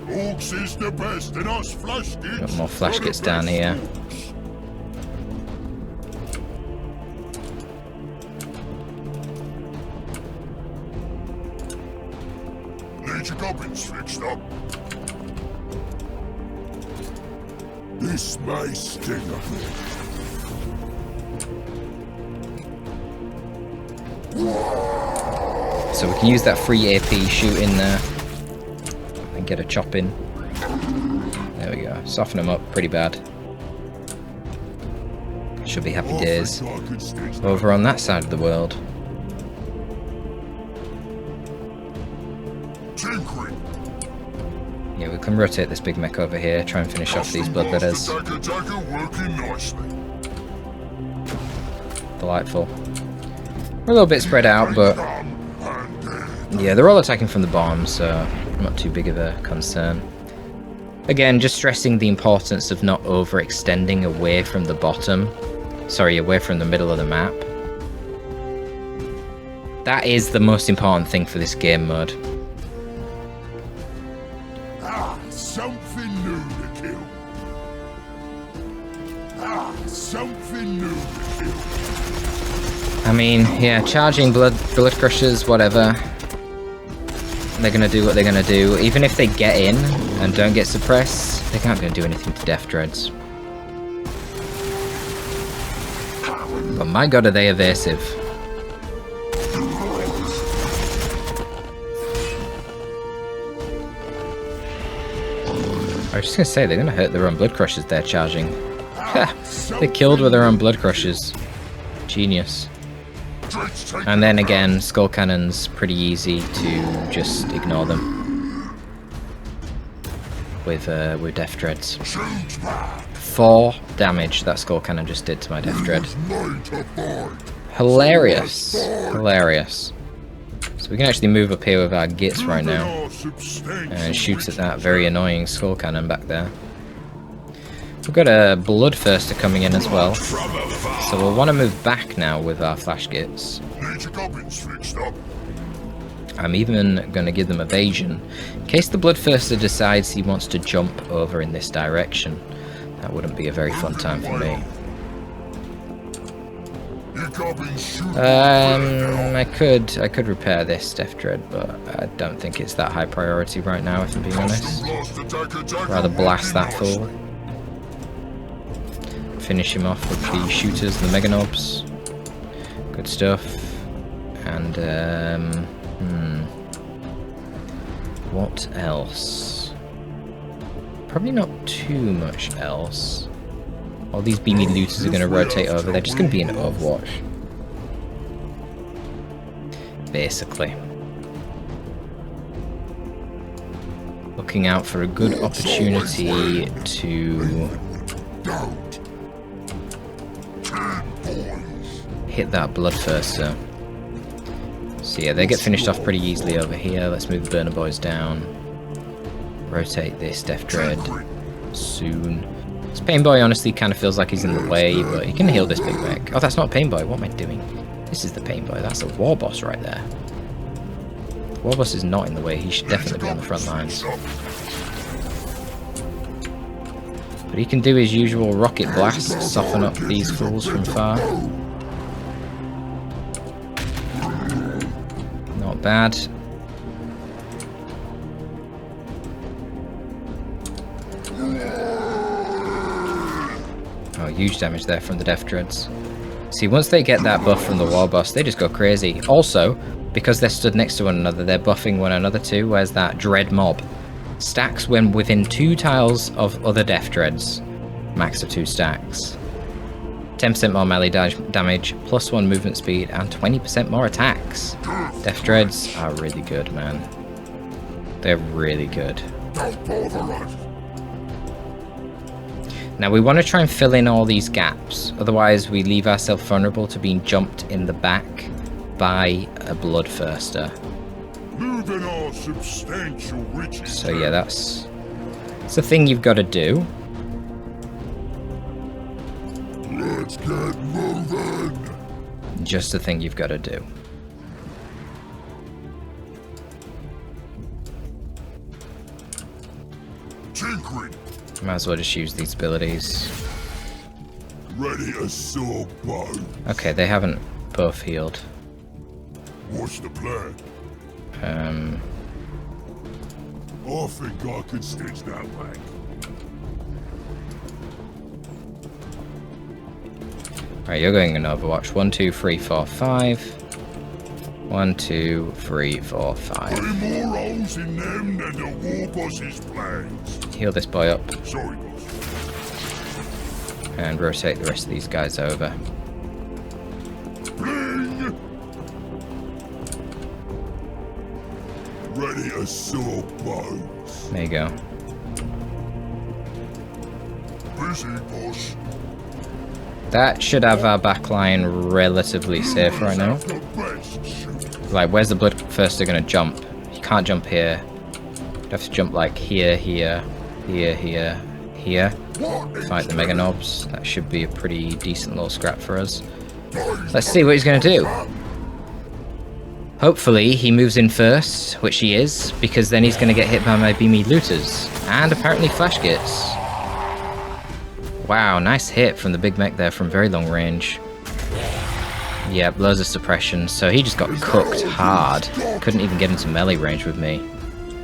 Orkz is the best, and us Flash Gitz. Got more Flash Gitz down here. Need your gubbins fixed up. This may sting a bit. So we can use that free AP shoot in there and get a chop in. There we go. Soften them up pretty bad. Should be happy days over on that side of the world. Yeah, we can rotate this Big Mekz over here, try and finish off these bloodletters. Delightful. We're a little bit spread out, but yeah, they're all attacking from the bottom, so not too big of a concern. Again, just stressing the importance of not overextending away from the bottom. Sorry, away from the middle of the map. That is the most important thing for this game mode. Something new to kill. Something new to kill. I mean, yeah, charging blood crushers, whatever. They're gonna do what they're gonna do. Even if they get in and don't get suppressed, they can't gonna do anything to Death Dreads. But my god, are they evasive. I was just gonna say, they're gonna hurt their own blood crushers they're charging. Ha! They're killed with their own blood crushers. Genius. And then again, skull cannons, pretty easy to just ignore them. With Death Dreads. 4 damage that skull cannon just did to my Death Dread. Hilarious. Hilarious. So we can actually move up here with our Gitz right now. And shoot at that very annoying skull cannon back there. We've got a Bloodthirster coming in as well. So we'll want to move back now with our Flash Gitz. I'm even going to give them Evasion. In case the Bloodthirster decides he wants to jump over in this direction. That wouldn't be a very fun time for me. I could repair this Death Dread, but I don't think it's that high priority right now, if I'm being honest. Rather blast that fool. Finish him off with the shooters, the Mega Nobz. Good stuff. And what else? Probably not too much else. All these Beamy Lootaz are going to rotate over. They're just going to be in Overwatch. Basically. Looking out for a good opportunity to hit that Bloodthirster. So yeah, they get finished off pretty easily over here. Let's move the Burna Boyz down. Rotate this Death Dread soon. This Pain Boy honestly kind of feels like he's in the way, but he can heal this Big Mekz. Oh, that's not Pain Boy. What am I doing? This is the Pain Boy. That's a War Boss right there. The War Boss is not in the way. He should definitely be on the front lines. But he can do his usual rocket blast, soften up these fools from far. Not bad. Oh, huge damage there from the Death Dreads. See, once they get that buff from the War Boss, they just go crazy. Also, because they're stood next to one another, they're buffing one another too. Where's that Dread Mob? Stacks when within 2 tiles of other Death Dreads. Max of 2 stacks. 10% more melee damage, +1 movement speed, and 20% more attacks. Death Dreads are really good, man. They're really good. Now we want to try and fill in all these gaps, otherwise we leave ourselves vulnerable to being jumped in the back by a Bloodthirster. So yeah, that's the thing you've got to do. Let's get moving. Just the thing you've got to do. Tinkering. Might as well just use these abilities. Ready as saw bone. Okay, they haven't both healed. What's the plan? I think I can stitch that back. Right, you're going in Overwatch. 1, 2, 3, 4, 5. 1, 2, 3, 4, 5. 3 more holes in them than the war boss's plans. Heal this boy up. Sorry, boss. And rotate the rest of these guys over. Bling! Ready to saw bones. There you go. Busy, boss. That should have our backline relatively safe right now. The best shoot. Like, where's the Bloodthirster gonna jump? You can't jump here. You have to jump like here, here, here, here, here. Fight the Mega Nobz. That should be a pretty decent little scrap for us. Let's see what he's gonna do. Hopefully he moves in first, which he is, because then he's gonna get hit by my Beamy Lootaz. And apparently Flash Gitz. Wow, nice hit from the Big Mekz there from very long range. Yep, loads of suppression, so he just got cooked hard. Couldn't even get into melee range with me.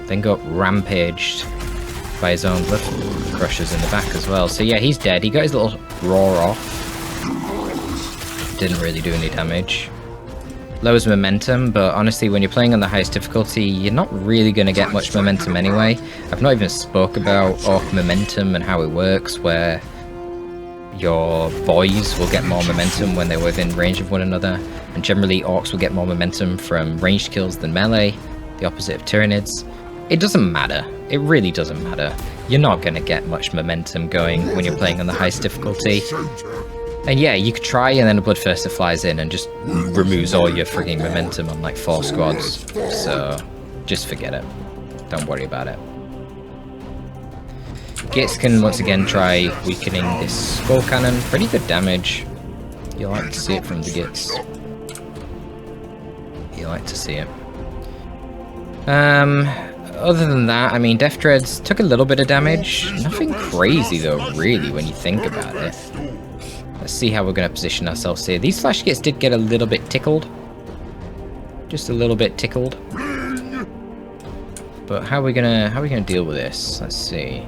Then got rampaged by his own blood crushers in the back as well. So yeah, he's dead. He got his little roar off. Didn't really do any damage. Lowers momentum, but honestly, when you're playing on the highest difficulty, you're not really going to get much momentum anyway. I've not even spoke about Orc momentum and how it works, where your boys will get more momentum when they're within range of one another, and generally Orcs will get more momentum from ranged kills than melee, the opposite of Tyranids. It doesn't matter. It really doesn't matter. You're not going to get much momentum going when you're playing on the highest difficulty. And yeah, you could try, and then a Bloodthirster flies in and just removes all your frigging momentum on like 4 squads. So just forget it. Don't worry about it. Gitz can once again try weakening this skull cannon. Pretty good damage. You like to see it from the Gitz. You like to see it. Other than that, I mean, Death Dreads took a little bit of damage. Nothing crazy though, really, when you think about it. Let's see how we're going to position ourselves here. These Flash Gitz did get a little bit tickled. Just a little bit tickled. But how are we gonna deal with this? Let's see.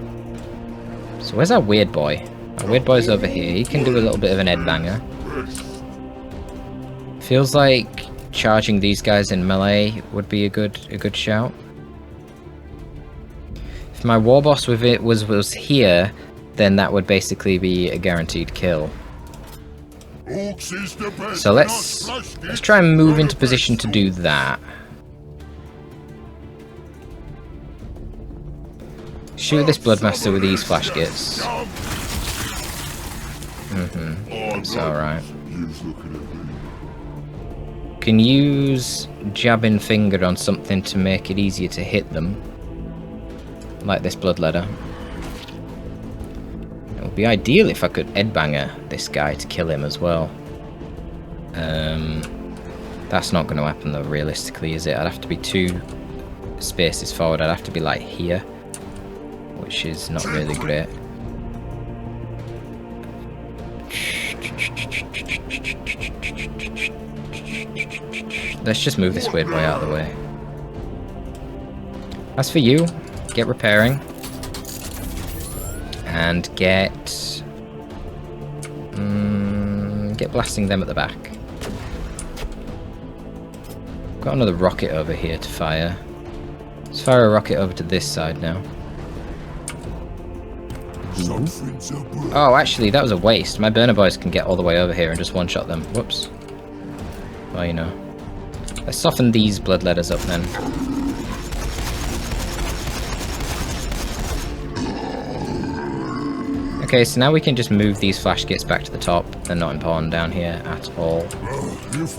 So where's our weird boy? Our weird boy's over here. He can do a little bit of an headbanger. Feels like charging these guys in melee would be a good shout. If my war boss with it was here, then that would basically be a guaranteed kill. So let's try and move into position to do that. Shoot this Bloodmaster with these Flash Gitz. It's alright. Can use jabbing finger on something to make it easier to hit them. Like this Bloodletter. It would be ideal if I could headbanger this guy to kill him as well. That's not going to happen though, realistically, is it? I'd have to be 2 spaces forward. I'd have to be like here, which is not really great. Let's just move this weird boy out of the way. As for you, get repairing. And get blasting them at the back. Got another rocket over here to fire. Let's fire a rocket over to this side now. Oh, actually, that was a waste. My Burna Boyz can get all the way over here and just one-shot them. Whoops. Well, you know. Let's soften these Bloodletters up then. Okay, so now we can just move these Flash Gitz back to the top. They're not important down here at all.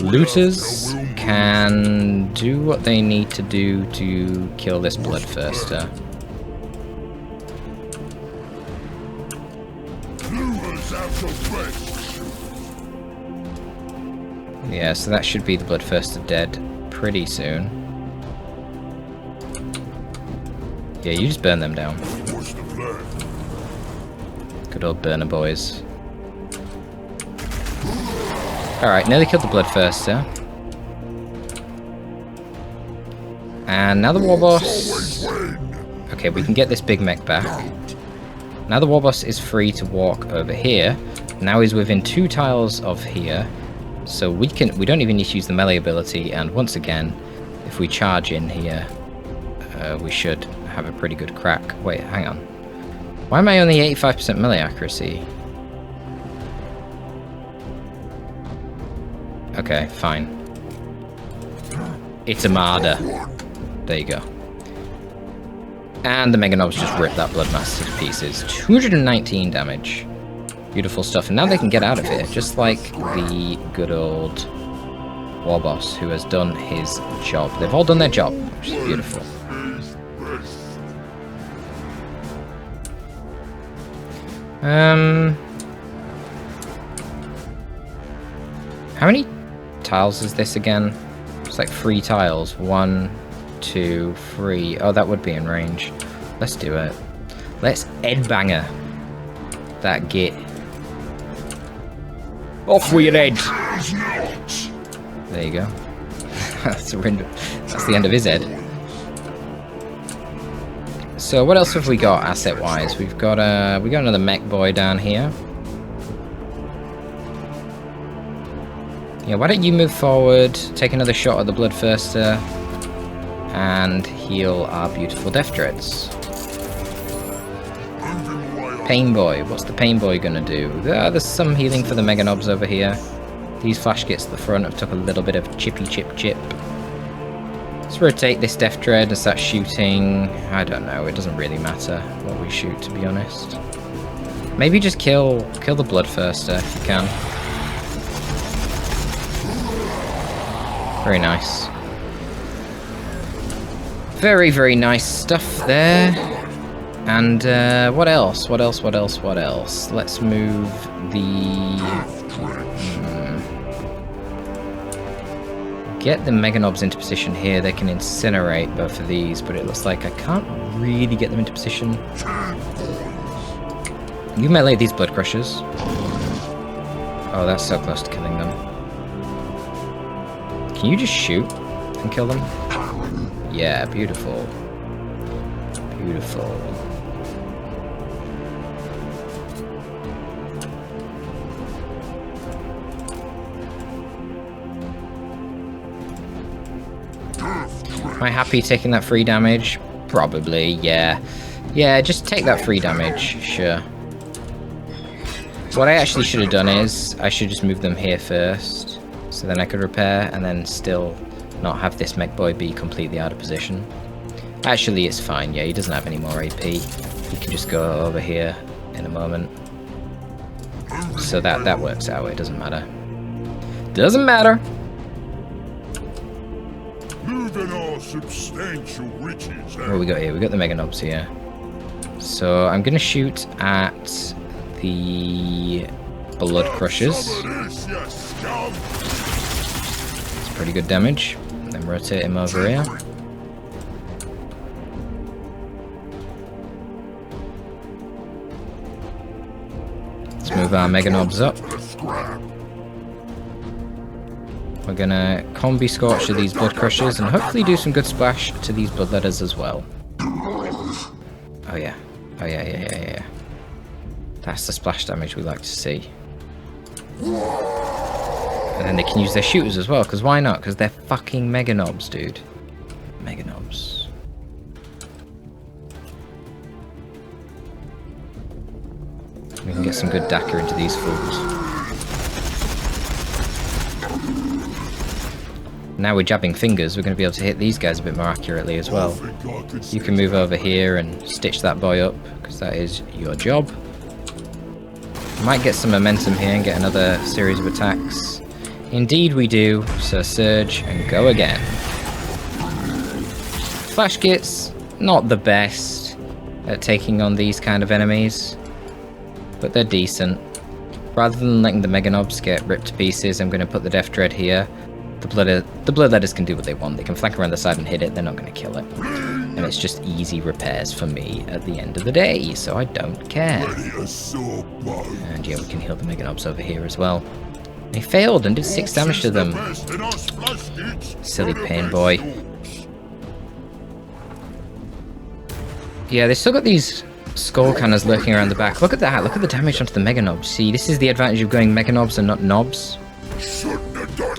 Lootaz can do what they need to do to kill this Bloodthirster. Yeah, so that should be the Bloodthirster dead pretty soon. Yeah, you just burn them down. Good old Burna Boyz. Alright, nearly killed the Bloodthirster. And now the War Boss. Okay, we can get this Big Mekz back. Now the war boss is free to walk over here. Now he's within 2 tiles of here. So we don't even need to use the melee ability, and once again, if we charge in here, we should have a pretty good crack. Wait, hang on. Why am I only 85% melee accuracy? Okay, fine. It's a marder. There you go. And the Mega Nobz just ripped that blood mass to pieces. 219 damage. Beautiful stuff. And now they can get out of here, just like the good old war boss who has done his job. They've all done their job, which is beautiful. How many tiles is this again? It's like 3 tiles. 1, 2, 3. Oh, that would be in range. Let's do it. Let's headbanger that git. Off with your head! There you go. That's the end of his head. So what else have we got asset-wise? We got another mech boy down here. Yeah, why don't you move forward, take another shot at the Bloodthirster, and heal our beautiful Death Dreads. Pain Boy, what's the Pain Boy gonna do? There's some healing for the Mega Nobz over here. These Flash Gitz at the front have took a little bit of chippy chip. Let's rotate this Death Dread and start shooting. I don't know, it doesn't really matter what we shoot, to be honest. Maybe just kill the Bloodthirster if you can. Very nice. Very, very nice stuff there. And what else? What else? Let's move the... Get the Mega Nobz into position here. They can incinerate both of these, but it looks like I can't really get them into position. You melee these Blood Crushers. Oh, that's so close to killing them. Can you just shoot and kill them? Yeah, beautiful. Beautiful. Am I happy taking that free damage? Probably, yeah. Yeah, just take that free damage, sure. What I actually should have done is, I should just move them here first, so then I could repair, and then still not have this mech boy be completely out of position. Actually, it's fine, yeah, he doesn't have any more AP. He can just go over here in a moment. So that works out, it doesn't matter. Doesn't matter! Substantial riches. What do we got here? We got the Mega Nobz here. So I'm gonna shoot at the Blood Crushers. It's pretty good damage. Then rotate him over here. Let's move our Mega Nobz up. We're gonna combi scorch to these Blood Crushers and hopefully do some good splash to these Bloodletters as well. Oh yeah. Oh yeah. That's the splash damage we like to see. And then they can use their shooters as well, because why not? Because they're fucking Mega Nobz, dude. Mega Nobz. We can get some good Daka into these fools. Now we're jabbing fingers, we're going to be able to hit these guys a bit more accurately as well. You can move over here and stitch that boy up, because that is your job. Might get some momentum here and get another series of attacks. Indeed we do, so surge and go again. Flash Gitz, not the best at taking on these kind of enemies, but they're decent. Rather than letting the Mega Nobz get ripped to pieces, I'm going to put the Death Dread here. The Bloodletters can do what they want. They can flank around the side and hit it. They're not going to kill it. And it's just easy repairs for me at the end of the day, so I don't care. And yeah, we can heal the Mega Nobz over here as well. He failed and did 6 damage to them. Silly Pain Boy. Yeah, they still got these Skull Canner's lurking around the back. Look at that. Look at the damage onto the Mega Nobz. See, this is the advantage of going Mega Nobz and not Nobz.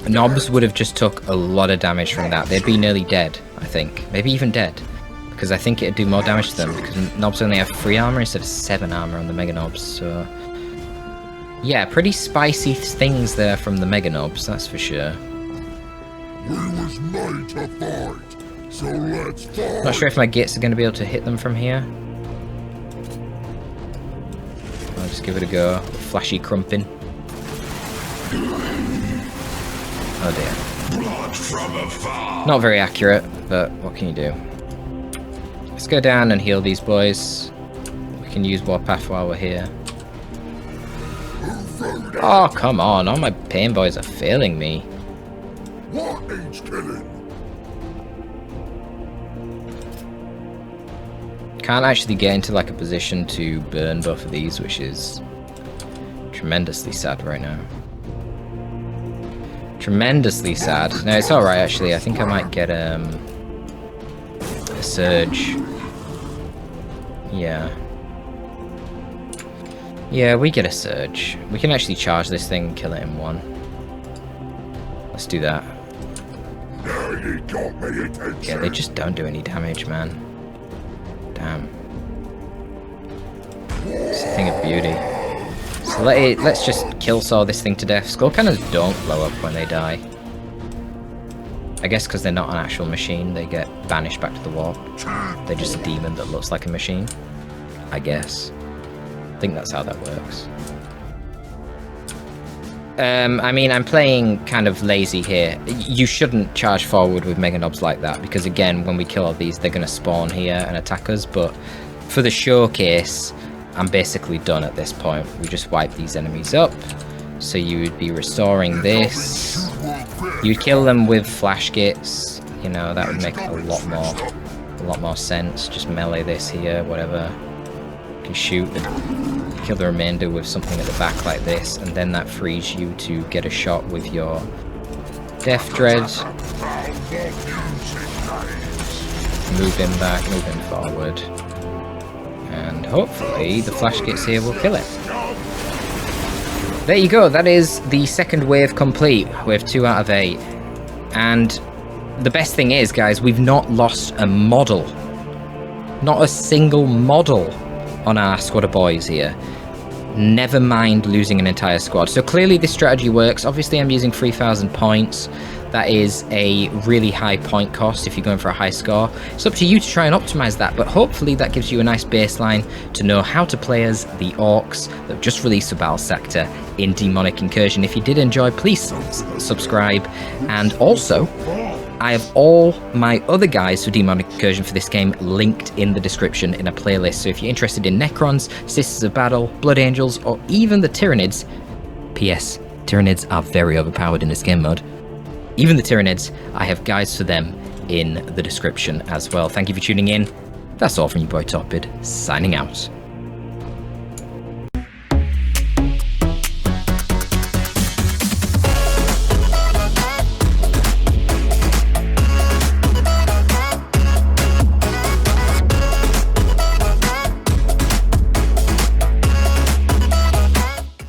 Nobz would have just took a lot of damage from that. They'd be nearly dead, I think. Maybe even dead. Because I think it'd do more damage to them. Because Nobz only have 3 armor instead of 7 armor on the Mega Nobz. So, yeah, pretty spicy things there from the Mega Nobz, that's for sure. We was made to fight, so let's fight. Not sure if my Gitz are going to be able to hit them from here. I'll just give it a go. Flashy crumping. Oh dear. Blood from afar. Not very accurate, but what can you do? Let's go down and heal these boys. We can use Warpath while we're here. Oh, come on. All my Pain Boyz are failing me. What needs killing? Can't actually get into like a position to burn both of these, which is tremendously sad right now. Tremendously sad. No, it's alright actually. I think I might get a surge. Yeah. Yeah, we get a surge. We can actually charge this thing and kill it in one. Let's do that. Now you got me attention. Yeah, they just don't do any damage, man. Damn. It's a thing of beauty. So let's just kill saw this thing to death. Skull Cannons don't blow up when they die. I guess because they're not an actual machine, they get banished back to the warp. They're just a demon that looks like a machine. I guess. I think that's how that works. I mean, I'm playing kind of lazy here. You shouldn't charge forward with Mega Nobz like that, because again, when we kill all these, they're going to spawn here and attack us, but for the showcase, I'm basically done at this point. We just wipe these enemies up, so you would be restoring this. You'd kill them with Flash Gitz, you know, that would make a lot more sense. Just melee this here, whatever. You can shoot and kill the remainder with something at the back like this, and then that frees you to get a shot with your Death Dread. Move him back, move him forward. And hopefully the Flash Gitz here will kill it. There you go, that is the second wave complete. Wave 2 out of 8. And the best thing is, guys, we've not lost a model. Not a single model on our squad of boys here. Never mind losing an entire squad. So clearly this strategy works. Obviously I'm using 3,000 points. That is a really high point cost if you're going for a high score. It's up to you to try and optimize that, but hopefully that gives you a nice baseline to know how to play as the Orkz that have just released a Battlesector in Daemonic Incursion. If you did enjoy, please subscribe. And also, I have all my other guys for Daemonic Incursion for this game linked in the description in a playlist. So if you're interested in Necrons, Sisters of Battle, Blood Angels, or even the Tyranids, P.S. Tyranids are very overpowered in this game mode. Even the Tyranids, I have guides for them in the description as well. Thank you for tuning in. That's all from your boy Torpid, signing out.